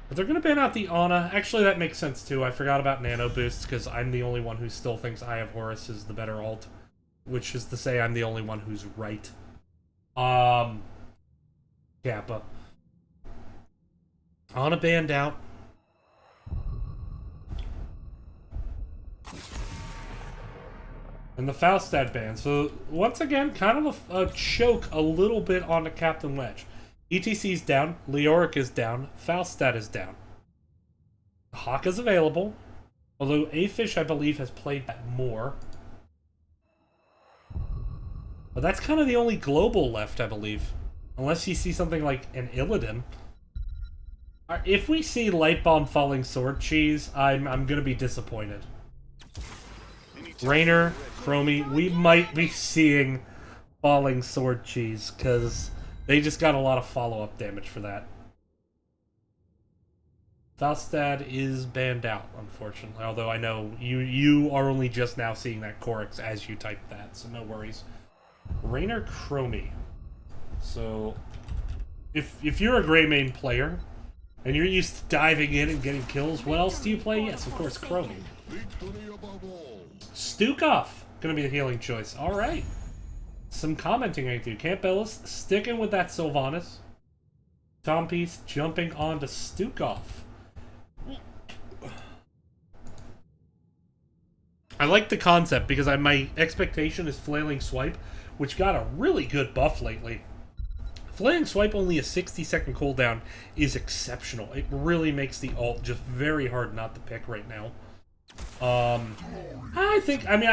But they're going to ban out the Ana. Actually, that makes sense too. I forgot about Nano Boosts because I'm the only one who still thinks Eye of Horus is the better ult. Which is to say I'm the only one who's right. Kappa. Ana banned out. And the Falstad ban. So, once again, kind of a choke a little bit onto Captain Wedge. ETC's down, Leoric is down, Falstad is down. Haka's available, although Afish, I believe, has played that more. But that's kind of the only global left, I believe. Unless you see something like an Illidan. If we see Light Bomb Falling Sword Cheese, I'm going to be disappointed. Raynor, Chromie, we might be seeing Falling Sword Cheese, because they just got a lot of follow-up damage for that. Falstad is banned out, unfortunately. Although I know you are only just now seeing that Chorix as you type that, so no worries. Raynor, Chromie. So, if you're a Greymane player, And you're used to diving in and getting kills. What else do you play? Yes, of course, Chromie. Stukov, gonna be a healing choice. Alright. Some commenting I do. Camp Ellis sticking with that Sylvanas. Tom Peace jumping onto Stukov. I like the concept because my expectation is Flailing Swipe, which got a really good buff lately. Flailing Swipe, only a 60-second cooldown, is exceptional. It really makes the ult just very hard not to pick right now. I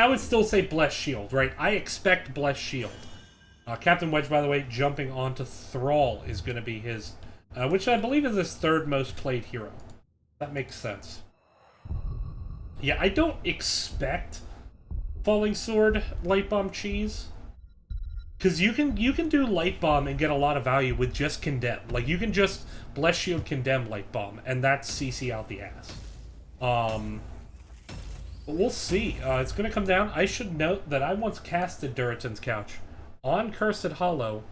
would still say Blessed Shield, right? I expect Blessed Shield. Captain Wedge, by the way, jumping onto Thrall is going to be his, which I believe is his third most played hero. That makes sense. Yeah, I don't expect Falling Sword Light Bomb Cheese. Because you can do Light Bomb and get a lot of value with just Condemn. Like, you can just Bless Shield Condemn Light Bomb, and that's CC out the ass. But we'll see. It's going to come down. I should note that I once casted Durotan's Couch on Cursed Hollow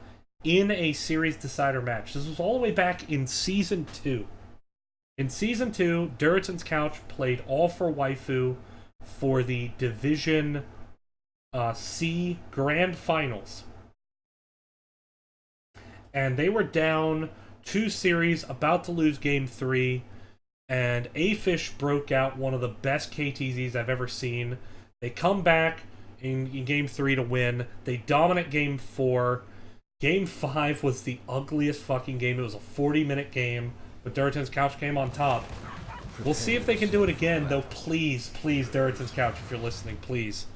in a Series Decider match. This was all the way back in Season 2. In Season 2, Durotan's Couch played All for Waifu for the Division C Grand Finals. And they were down 2 series, about to lose Game 3, and A-Fish broke out one of the best KTZs I've ever seen. They come back in Game 3 to win. They dominate Game 4. Game 5 was the ugliest fucking game. It was a 40-minute game, but Durotan's Couch came on top. We'll see if they can do it again, though. Please, please, Durotan's Couch, if you're listening, please.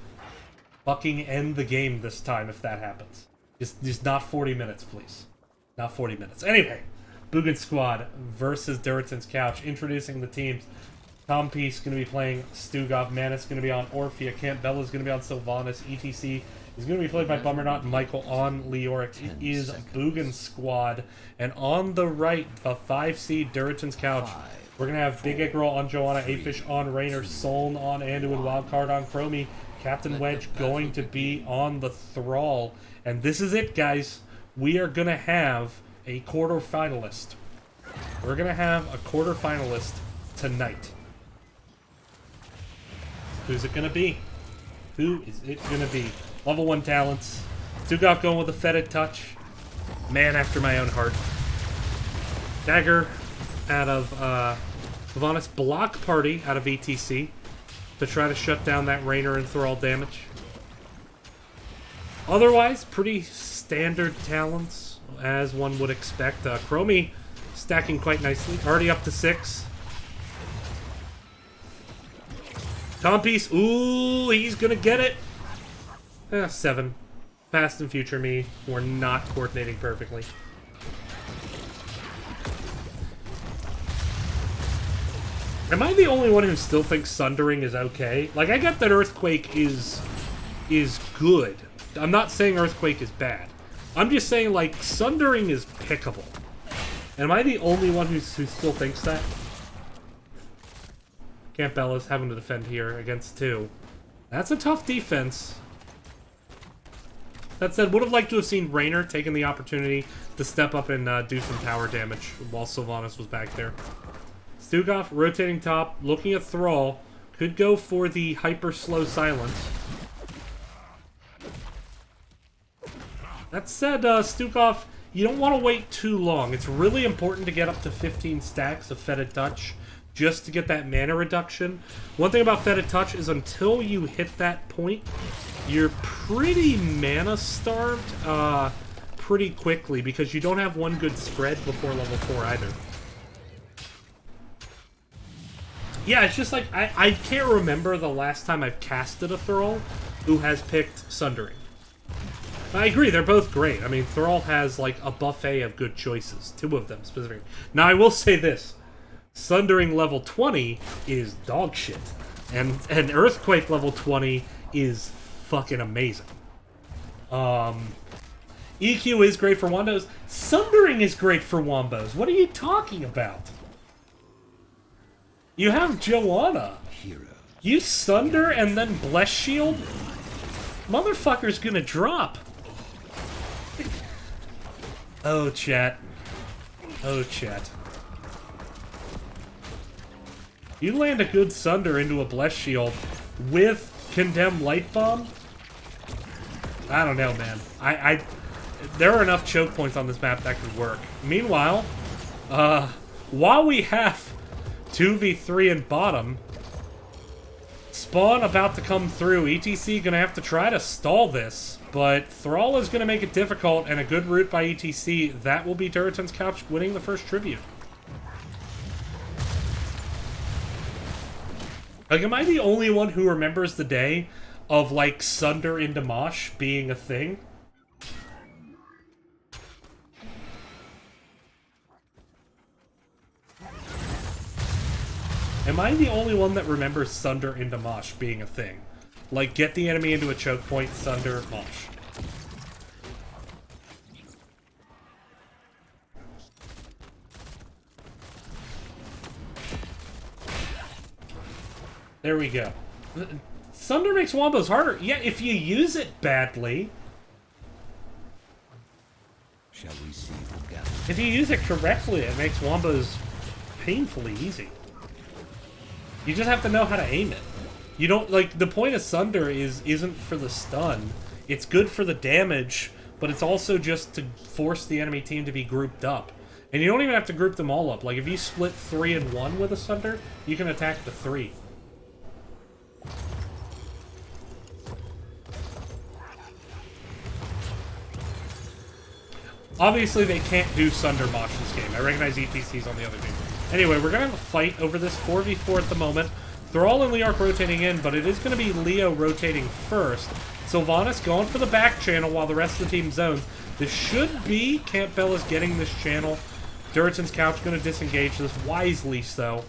Fucking end the game this time if that happens. Just not 40 minutes, please. Not 40 minutes. Anyway, Boogan Squad versus Durotan's Couch. Introducing the teams. Tom Peace going to be playing Stugov. Manus going to be on Orphea. Camp Bella's going to be on Sylvanas. ETC is going to be played by Bummernot and Michael on Leoric. It is Boogan Squad. And on the right, the 5-seed Durotan's Couch. We're going to have Big Egg Roll on Joanna, A-Fish on Rainer, Soln on Anduin, Wildcard on Chromie, Captain Wedge going to be on the Thrall. And this is it, guys. We are going to have a quarterfinalist. We're going to have a quarterfinalist tonight. Who's it going to be? Who is it going to be? Level 1 talents. Stugov going with a Fetid Touch. Man after my own heart. Dagger out of Sylvanas. Block Party out of ETC to try to shut down that Rainer and Thrall damage. Otherwise, pretty standard talents, as one would expect. Chromie stacking quite nicely. Already up to 6. Tom Peace, ooh, he's gonna get it. 7. Past and future me were not coordinating perfectly. Am I the only one who still thinks Sundering is okay? Like, I get that Earthquake is good. I'm not saying Earthquake is bad. I'm just saying, like, Sundering is pickable. Am I the only one who still thinks that? Camp Bella's having to defend here against 2. That's a tough defense. That said, would have liked to have seen Rainer taking the opportunity to step up and do some tower damage while Sylvanas was back there. Stugov rotating top, looking at Thrall. Could go for the hyper slow silence. That said, Stugov, you don't want to wait too long. It's really important to get up to 15 stacks of Fetid Touch just to get that mana reduction. One thing about Fetid Touch is until you hit that point, you're pretty mana starved pretty quickly because you don't have one good spread before level 4 either. Yeah, it's just like, I can't remember the last time I've casted a Thrall who has picked Sundering. I agree, they're both great. I mean, Thrall has, like, a buffet of good choices. 2 of them, specifically. Now, I will say this. Sundering level 20 is dog shit. And Earthquake level 20 is fucking amazing. EQ is great for Wandos. Sundering is great for Wombos. What are you talking about? You have Joanna. You Sunder and then Bless Shield? Motherfucker's gonna drop. Oh, chat. Oh, chat. You land a good Sunder into a Bless Shield with Condemn Light Bomb? I don't know, man. There are enough choke points on this map that could work. Meanwhile, while we have 2v3 in bottom, Spawn about to come through. ETC gonna have to try to stall this, but Thrall is gonna make it difficult, and a good route by ETC. That will be Durotan's Couch winning the first tribute. Like, am I the only one who remembers the day of, like, Sunder into Mosh being a thing? Am I the only one that remembers Sunder into Mosh being a thing? Like, get the enemy into a choke point, Sunder, Mosh. There we go. Sunder makes wombos harder. Yeah, if you use it badly. Shall we see Boogan? If you use it correctly, it makes wombos painfully easy. You just have to know how to aim it. You don't, like, the point of Sunder isn't for the stun. It's good for the damage, but it's also just to force the enemy team to be grouped up. And you don't even have to group them all up. Like, if you split 3 and 1 with a Sunder, you can attack the 3. Obviously, they can't do Sunder Mosh this game. I recognize ETC's on the other team. Anyway, we're going to have a fight over this 4v4 at the moment. Thrall and Leark rotating in, but it is going to be Leo rotating first. Sylvanas going for the back channel while the rest of the team zones. This should be Campbella's getting this channel. Durotan's Couch going to disengage this, wisely so.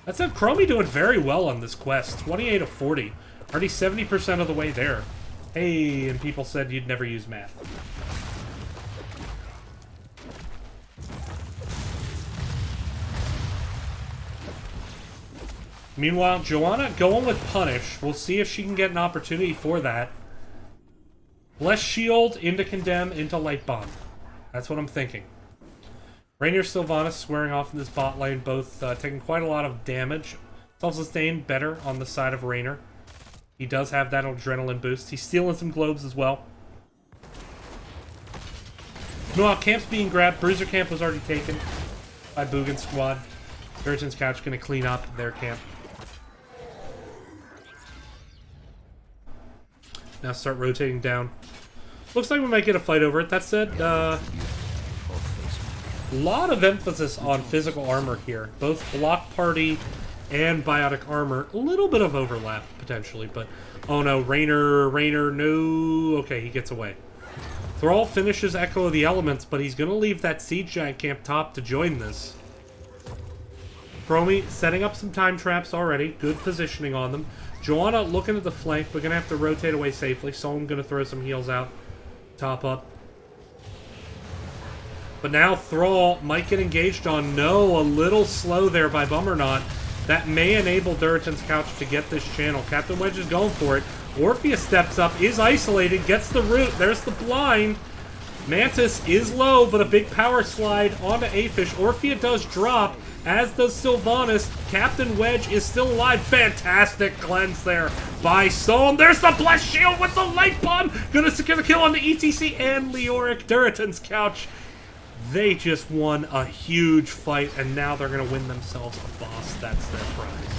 That's a Chromie doing very well on this quest. 28 of 40. Already 70% of the way there. Hey, and people said you'd never use math. Meanwhile, Joanna going with Punish. We'll see if she can get an opportunity for that. Bless Shield into Condemn into Light Bomb. That's what I'm thinking. Rainier Sylvanas squaring off in this bot lane, both taking quite a lot of damage. Self-sustained better on the side of Rainier. He does have that adrenaline boost. He's stealing some globes as well. Meanwhile, Camp's being grabbed. Bruiser Camp was already taken by Boogan squad. Durotan's Couch going to clean up their camp. Now start rotating down. Looks like we might get a fight over it. That said, a lot of emphasis on physical armor here. Both Block Party and Biotic Armor. A little bit of overlap, potentially, but... Oh no, Rainier, no... Okay, he gets away. Thrall finishes Echo of the Elements, but he's going to leave that Siege Giant camp top to join this. Chromie setting up some time traps already. Good positioning on them. Joanna looking at the flank, but going to have to rotate away safely. So I'm going to throw some heals out. Top up. But now Thrall might get engaged on. No, a little slow there by Bummerknot. That may enable Durotan's Couch to get this channel. Captain Wedge is going for it. Orpheus steps up, is isolated, gets the root. There's the blind. Mantis is low, but a big power slide onto Aphish. Orphea does drop, as does Sylvanas. Captain Wedge is still alive. Fantastic cleanse there by Psalm. There's the Bless Shield with the Light Bomb. Gonna secure the kill on the ETC and Leoric. Durotan's Couch. They just won a huge fight, and now they're gonna win themselves a boss. That's their prize.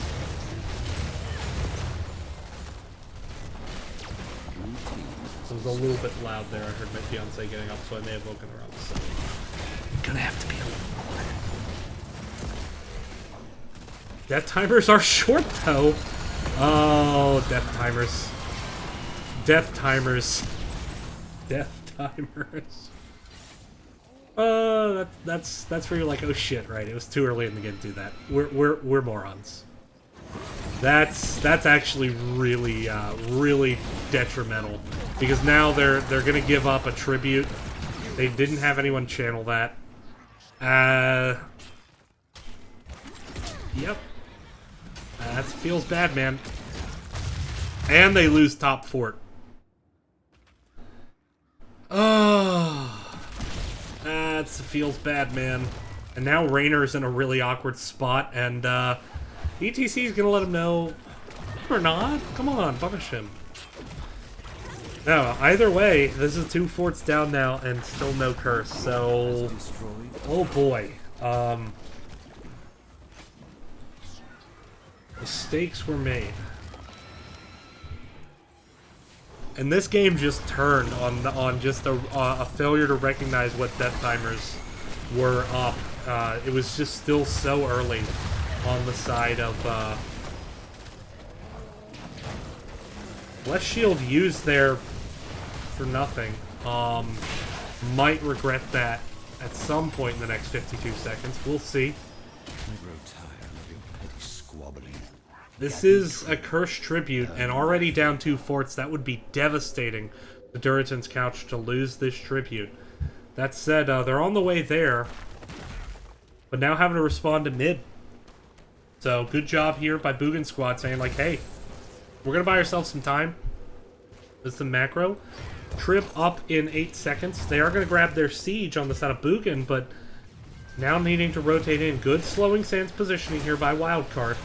It was a little bit loud there. I heard my fiance getting up, so I may have woken her up. So gonna have to be a little quiet. Death timers are short, though. Oh, death timers. Death timers. Death timers. That's where you're like, oh shit, right? It was too early in the game to do that. We're morons. That's actually really really detrimental, because now they're gonna give up a tribute. They didn't have anyone channel that. Yep. That feels bad, man. And they lose top fort. Oh, that feels bad, man. And now Rainer's in a really awkward spot, and ETC is gonna let him know, or not? Come on, punish him. No, either way, this is 2 forts down now and still no curse, so... Oh boy. Mistakes were made. And this game just turned on just a failure to recognize what death timers were up. It was just still so early on the side of... Less shield used there for nothing. Might regret that at some point in the next 52 seconds. We'll see. I grow tired of your petty squabbling. This is a cursed tribute, and already down 2 forts. That would be devastating to Durotan's Couch to lose this tribute. That said, they're on the way there, but now having to respond to mid. So, good job here by Boogan Squad saying, like, hey, we're going to buy ourselves some time. This is the macro. Trip up in 8 seconds. They are going to grab their siege on the side of Boogan, but now needing to rotate in. Good slowing Sands positioning here by Wildcard.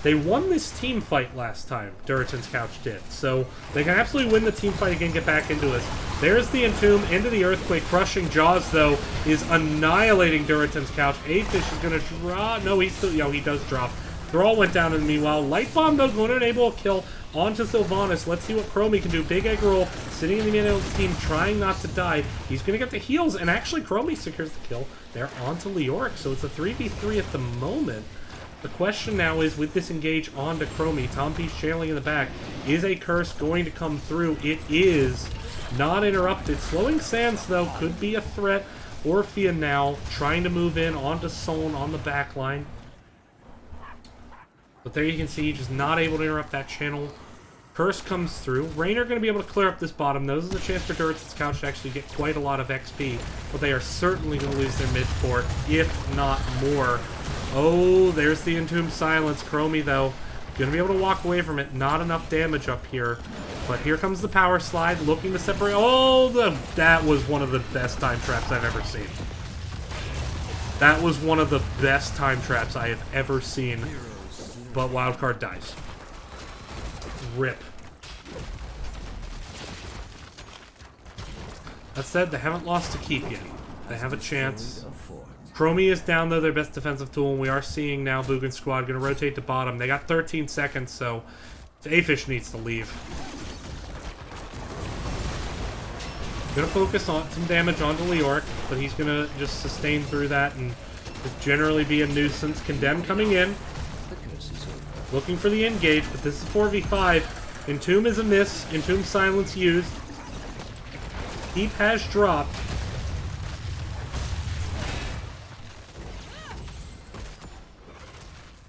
They won this team fight last time, Durotan's Couch did. So they can absolutely win the team fight again, get back into it. There's the Entomb into the Earthquake. Crushing Jaws, though, is annihilating Durotan's Couch. Afish is going to draw. No, he still, he does drop. Thrall went down, and meanwhile, Light Bomb, though, going to enable a kill onto Sylvanas. Let's see what Chromie can do. Big Egg Roll, sitting in the middle of the team, trying not to die. He's going to get the heals, and actually Chromie secures the kill. They're onto Leoric, so it's a 3v3 at the moment. The question now is, with this engage onto Chromie, Tom Peace trailing in the back, is a curse going to come through? It is. Not interrupted. Slowing Sands, though, could be a threat. Orphea now trying to move in onto Solon on the back line. But there you can see, just not able to interrupt that channel. Curse comes through. Raynor going to be able to clear up this bottom. This is a chance for Durotan's Couch to actually get quite a lot of XP. But they are certainly going to lose their mid fort, if not more. Oh, there's the Entomb Silence. Chromie, though, going to be able to walk away from it. Not enough damage up here. But here comes the Power Slide, looking to separate. Oh, that was one of the best time traps I've ever seen. That was one of the best time traps I have ever seen. But Wildcard dies. Rip. That said, they haven't lost to keep yet. They have a chance. Chromie is down, though, their best defensive tool, and we are seeing now Boogan Squad going to rotate to bottom. They got 13 seconds, so Afish needs to leave. Going to focus on some damage onto Leoric, but he's going to just sustain through that and just generally be a nuisance. Condemn coming in. Looking for the engage, but this is 4v5. Entomb is a miss. Entomb Silence used. Keep has dropped.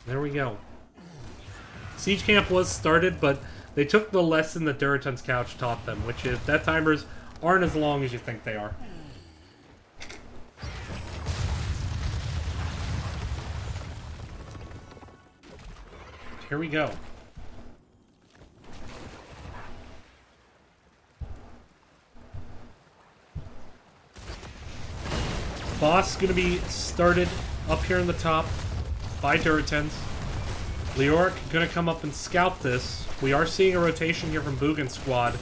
There we go. Siege Camp was started, but they took the lesson that Durotan's Couch taught them, which is death timers aren't as long as you think they are. Here we go. Boss going to be started up here in the top by Durotans. Leoric going to come up and scout this. We are seeing a rotation here from Boogan Squad.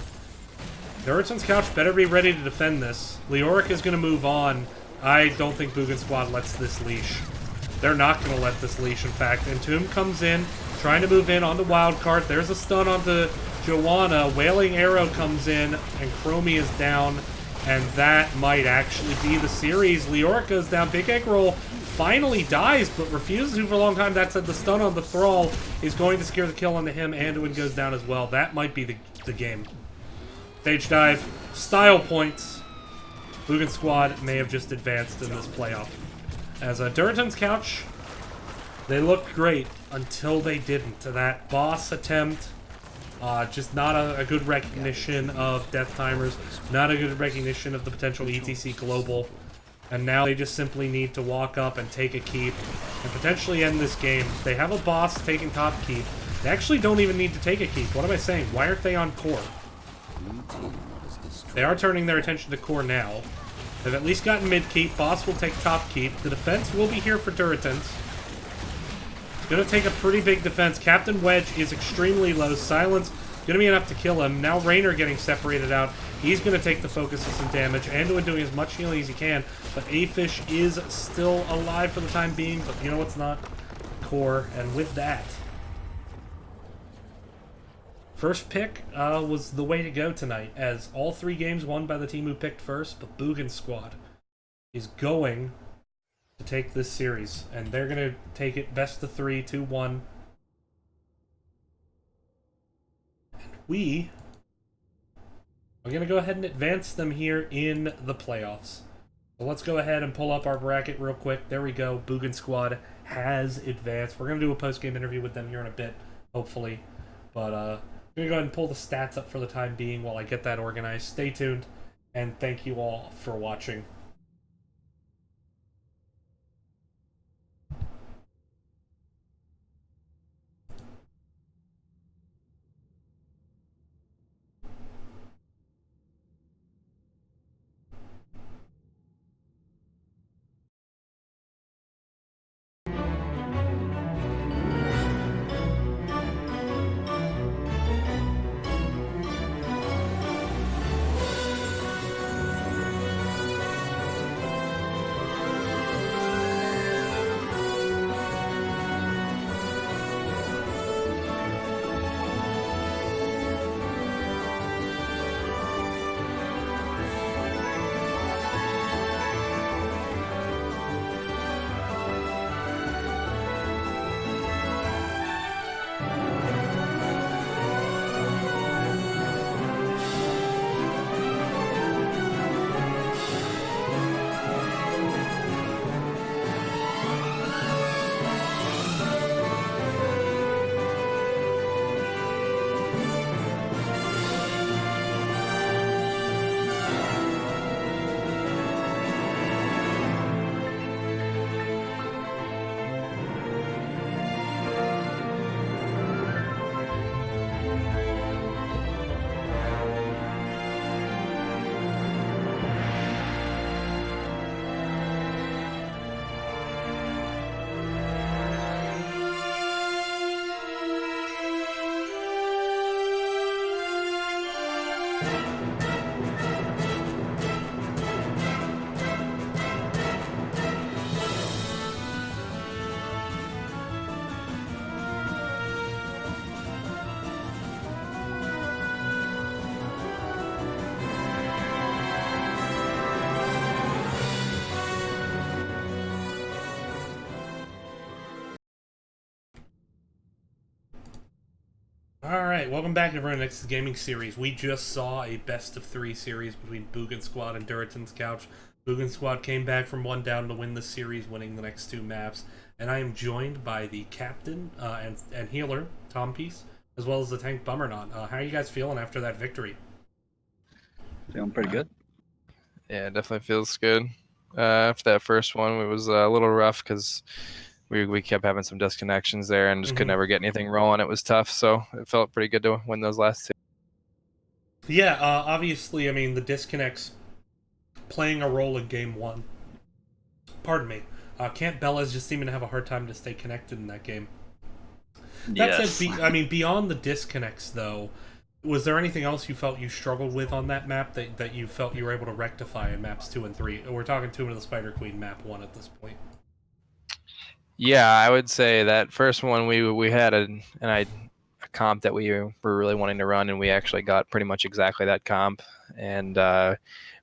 Durotan's Couch better be ready to defend this. Leoric is going to move on. I don't think Boogan Squad lets this leash. They're not going to let this leash, in fact. Entomb comes in, trying to move in onto Wildcard. There's a stun onto Joanna. Wailing Arrow comes in, and Chromie is down. And that might actually be the series. Leoric goes down. Big Egg Roll finally dies, but refuses to for a long time. That said, the stun on the Thrall is going to secure the kill onto him. Anduin goes down as well. That might be the game. Stage dive. Style points. Boogan Squad may have just advanced in this playoff. As Durotan's Couch, they looked great until they didn't. That boss attempt, just not a good recognition of death timers, not a good recognition of the potential ETC global. And now they just simply need to walk up and take a keep and potentially end this game. They have a boss taking top keep. They actually don't even need to take a keep. What am I saying? Why aren't they on core? They are turning their attention to core now. They've at least gotten mid keep. Boss will take top keep. The defense will be here for Durotans. It's Gonna take a pretty big defense. Captain Wedge is extremely low. Silence gonna be enough to kill him. Now Raynor getting separated out. He's gonna take the focus of some damage. Anduin doing as much healing as he can, but Afish is still alive for the time being, but you know what's not? Core. And with that, first pick was the way to go tonight, as all 3 games won by the team who picked first, but Boogan squad is going to take this series, and they're going to take it best of 3, 2-1. And we are going to go ahead and advance them here in the playoffs. So let's go ahead and pull up our bracket real quick. There we go. Boogan squad has advanced. We're going to do a post-game interview with them here in a bit, hopefully. But I'm going to go ahead and pull the stats up for the time being while I get that organized. Stay tuned, and thank you all for watching. Alright, welcome back everyone to the next gaming series. We just saw a best of 3 series between Boogan Squad and Durotan's Couch. Boogan Squad came back from 1 down to win the series, winning the next 2 maps. And I am joined by the captain and healer, Tom Peace, as well as the tank Bummernon. How are you guys feeling after that victory? Feeling pretty good. Yeah, it definitely feels good. After that first one, it was a little rough because we kept having some disconnections there and just could never get anything rolling. It was tough, so it felt pretty good to win those last 2. Yeah, obviously, I mean, the disconnects playing a role in Game 1. Pardon me. Camp Bella's just seeming to have a hard time to stay connected in that game. That said, I mean, beyond the disconnects, though, was there anything else you felt you struggled with on that map that you felt you were able to rectify in maps 2 and 3? We're talking Tomb of the Spider Queen map 1 at this point. Yeah, I would say that first one we had a comp that we were really wanting to run, and we actually got pretty much exactly that comp, and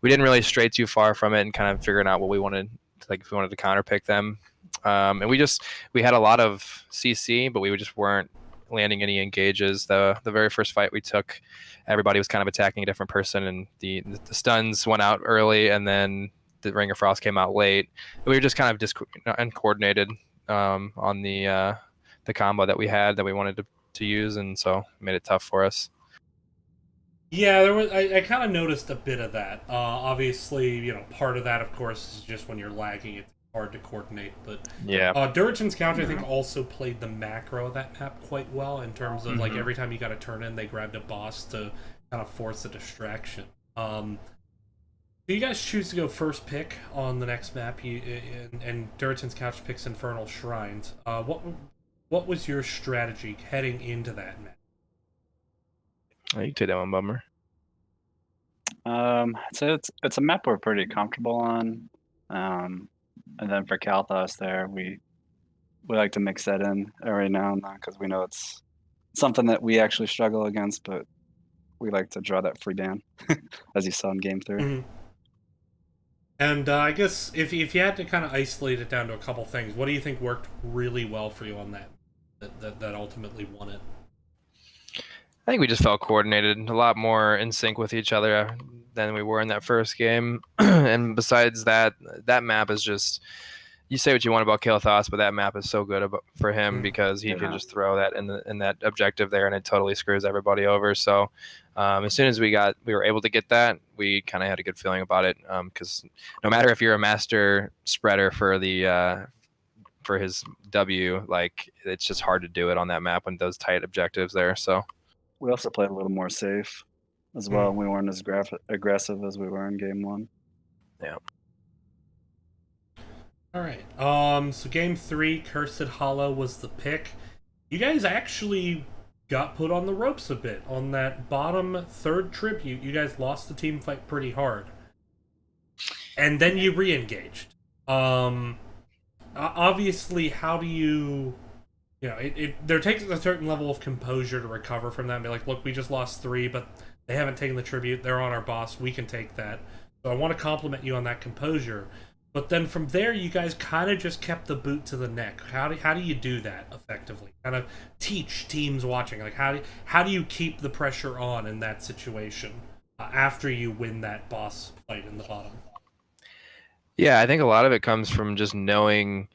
we didn't really stray too far from it and kind of figuring out what we wanted, like if we wanted to counterpick them. And we had a lot of CC, but we just weren't landing any engages. The very first fight we took, everybody was kind of attacking a different person, and the stuns went out early, and then the Ring of Frost came out late. We were just kind of uncoordinated on the combo that we had that we wanted to use, and so it made it tough for us. Yeah, there was. I kind of noticed a bit of that. Obviously, you know, part of that, of course, is just when you're lagging, it's hard to coordinate. But yeah, Durotan's Couch, I think, also played the macro of that map quite well in terms of like every time you got a turn in, they grabbed a boss to kind of force a distraction. Do you guys choose to go first pick on the next map? And Durotan's Couch picks Infernal Shrines. what was your strategy heading into that match? You can take that one, Bummer. I'd say it's a map we're pretty comfortable on. And then for Kalthos there, we like to mix that in every now and then because we know it's something that we actually struggle against, but we like to draw that free ban, as you saw in game 3. Mm-hmm. And I guess if you had to kind of isolate it down to a couple things, what do you think worked really well for you on that ultimately won it? I think we just felt coordinated, a lot more in sync with each other than we were in that first game. And besides that, that map is just, you say what you want about Kael'thas, but that map is so good for him because he can just throw that in that objective there, and it totally screws everybody over. So as soon as we were able to get that, we kind of had a good feeling about it. Because no matter if you're a master spreader for the for his W, like it's just hard to do it on that map when those tight objectives there. So We also played a little more safe as well. We weren't as aggressive as we were in game 1. yeah. All right. So game 3, Cursed Hollow was the pick. You guys actually got put on the ropes a bit on that bottom third tribute. You guys lost the team fight pretty hard, and then you re-engaged. Obviously, how do you? You know, there takes a certain level of composure to recover from that and be like, look, we just lost 3, but they haven't taken the tribute. They're on our boss. We can take that. So I want to compliment you on that composure. But then from there, you guys kind of just kept the boot to the neck. How do you do that effectively? Kind of teach teams watching, like how do you keep the pressure on in that situation after you win that boss fight in the bottom? Yeah, I think a lot of it comes from just knowing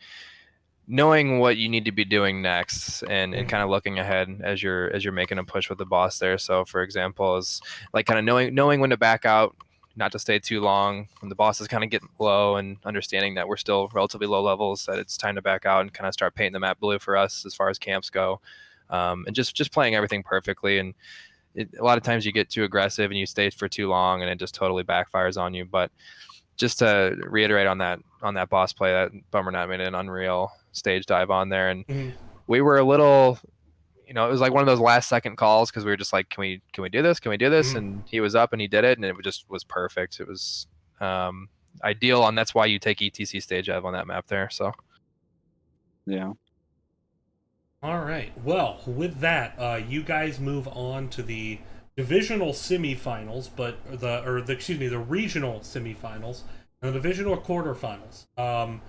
what you need to be doing next and kind of looking ahead as you're making a push with the boss there. So for example, is like kind of knowing when to back out, not to stay too long when the boss is kind of getting low, and understanding that we're still relatively low levels, that it's time to back out and kind of start painting the map blue for us as far as camps go, and just playing everything perfectly. And a lot of times you get too aggressive and you stay for too long and it just totally backfires on you. But just to reiterate on that boss play, that Bummer Not made an unreal stage dive on there, and we were a little, it was like one of those last second calls because we were just like, can we do this? Can we do this? And he was up and he did it, and it just was perfect. It was ideal, and that's why you take ETC stage dive on that map there. So yeah. All right. Well, with that, you guys move on to the divisional semifinals, the regional semifinals and the divisional quarterfinals.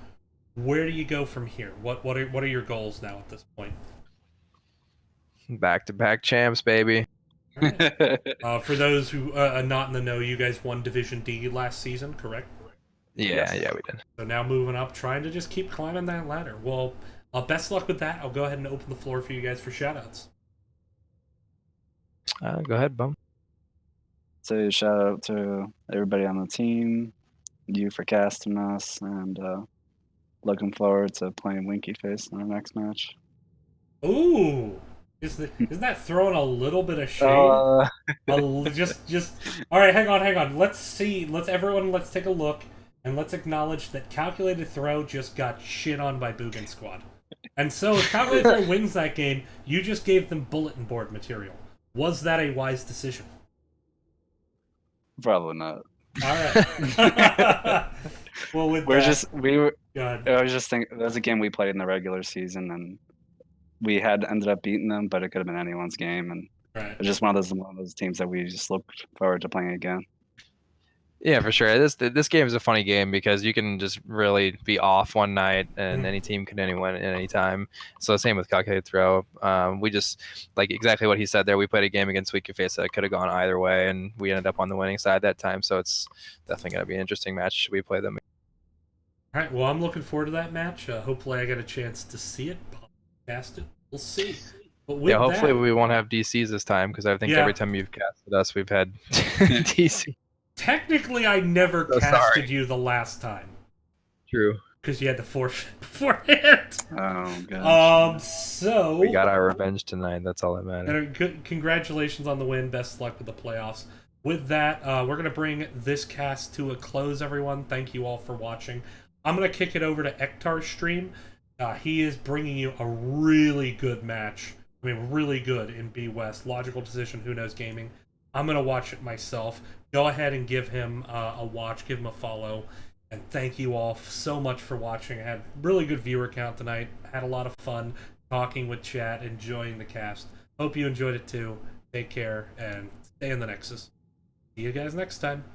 Where do you go from here? What are your goals now at this point? Back-to-back champs, baby. Right. For those who are not in the know, you guys won Division D last season, correct? Yeah, we did. So now moving up, trying to just keep climbing that ladder. Well, best luck with that. I'll go ahead and open the floor for you guys for shoutouts. Go ahead, Bum. So shout out to everybody on the team, you for casting us, and looking forward to playing Winky Face in our next match. Ooh, isn't that throwing a little bit of shade? Just all right. Hang on. Let's take a look and let's acknowledge that Calculated Throw just got shit on by Boogan Squad, and so if Calculated Throw wins that game, you just gave them bulletin board material. Was that a wise decision? Probably not. All right. Well, I was just thinking that was a game we played in the regular season, and we had ended up beating them, but it could have been anyone's game, and right. it's just one of those teams that we just look forward to playing again. Yeah, for sure. This game is a funny game because you can just really be off one night and any team can win at any time. So same with Calculated Throw. We just, like exactly what he said there, we played a game against Weaky Face that could have gone either way, and we ended up on the winning side that time. So it's definitely going to be an interesting match should we play them. All right, well, I'm looking forward to that match. Hopefully I get a chance to see it, cast it. We'll see. But with hopefully we won't have DCs this time because I think every time you've casted us, we've had DC. Technically, I never casted you the last time. True. Because you had to forfeit beforehand. Oh, gosh. So... we got our revenge tonight. That's all that matters. Congratulations on the win. Best luck with the playoffs. With that, we're going to bring this cast to a close, everyone. Thank you all for watching. I'm going to kick it over to Ektar's stream. He is bringing you a really good match. I mean, really good in B West. Logical Decision, Who Knows Gaming. I'm going to watch it myself. Go ahead and give him a watch, give him a follow. And thank you all so much for watching. I had really good viewer count tonight. Had a lot of fun talking with chat, enjoying the cast. Hope you enjoyed it too. Take care and stay in the Nexus. See you guys next time.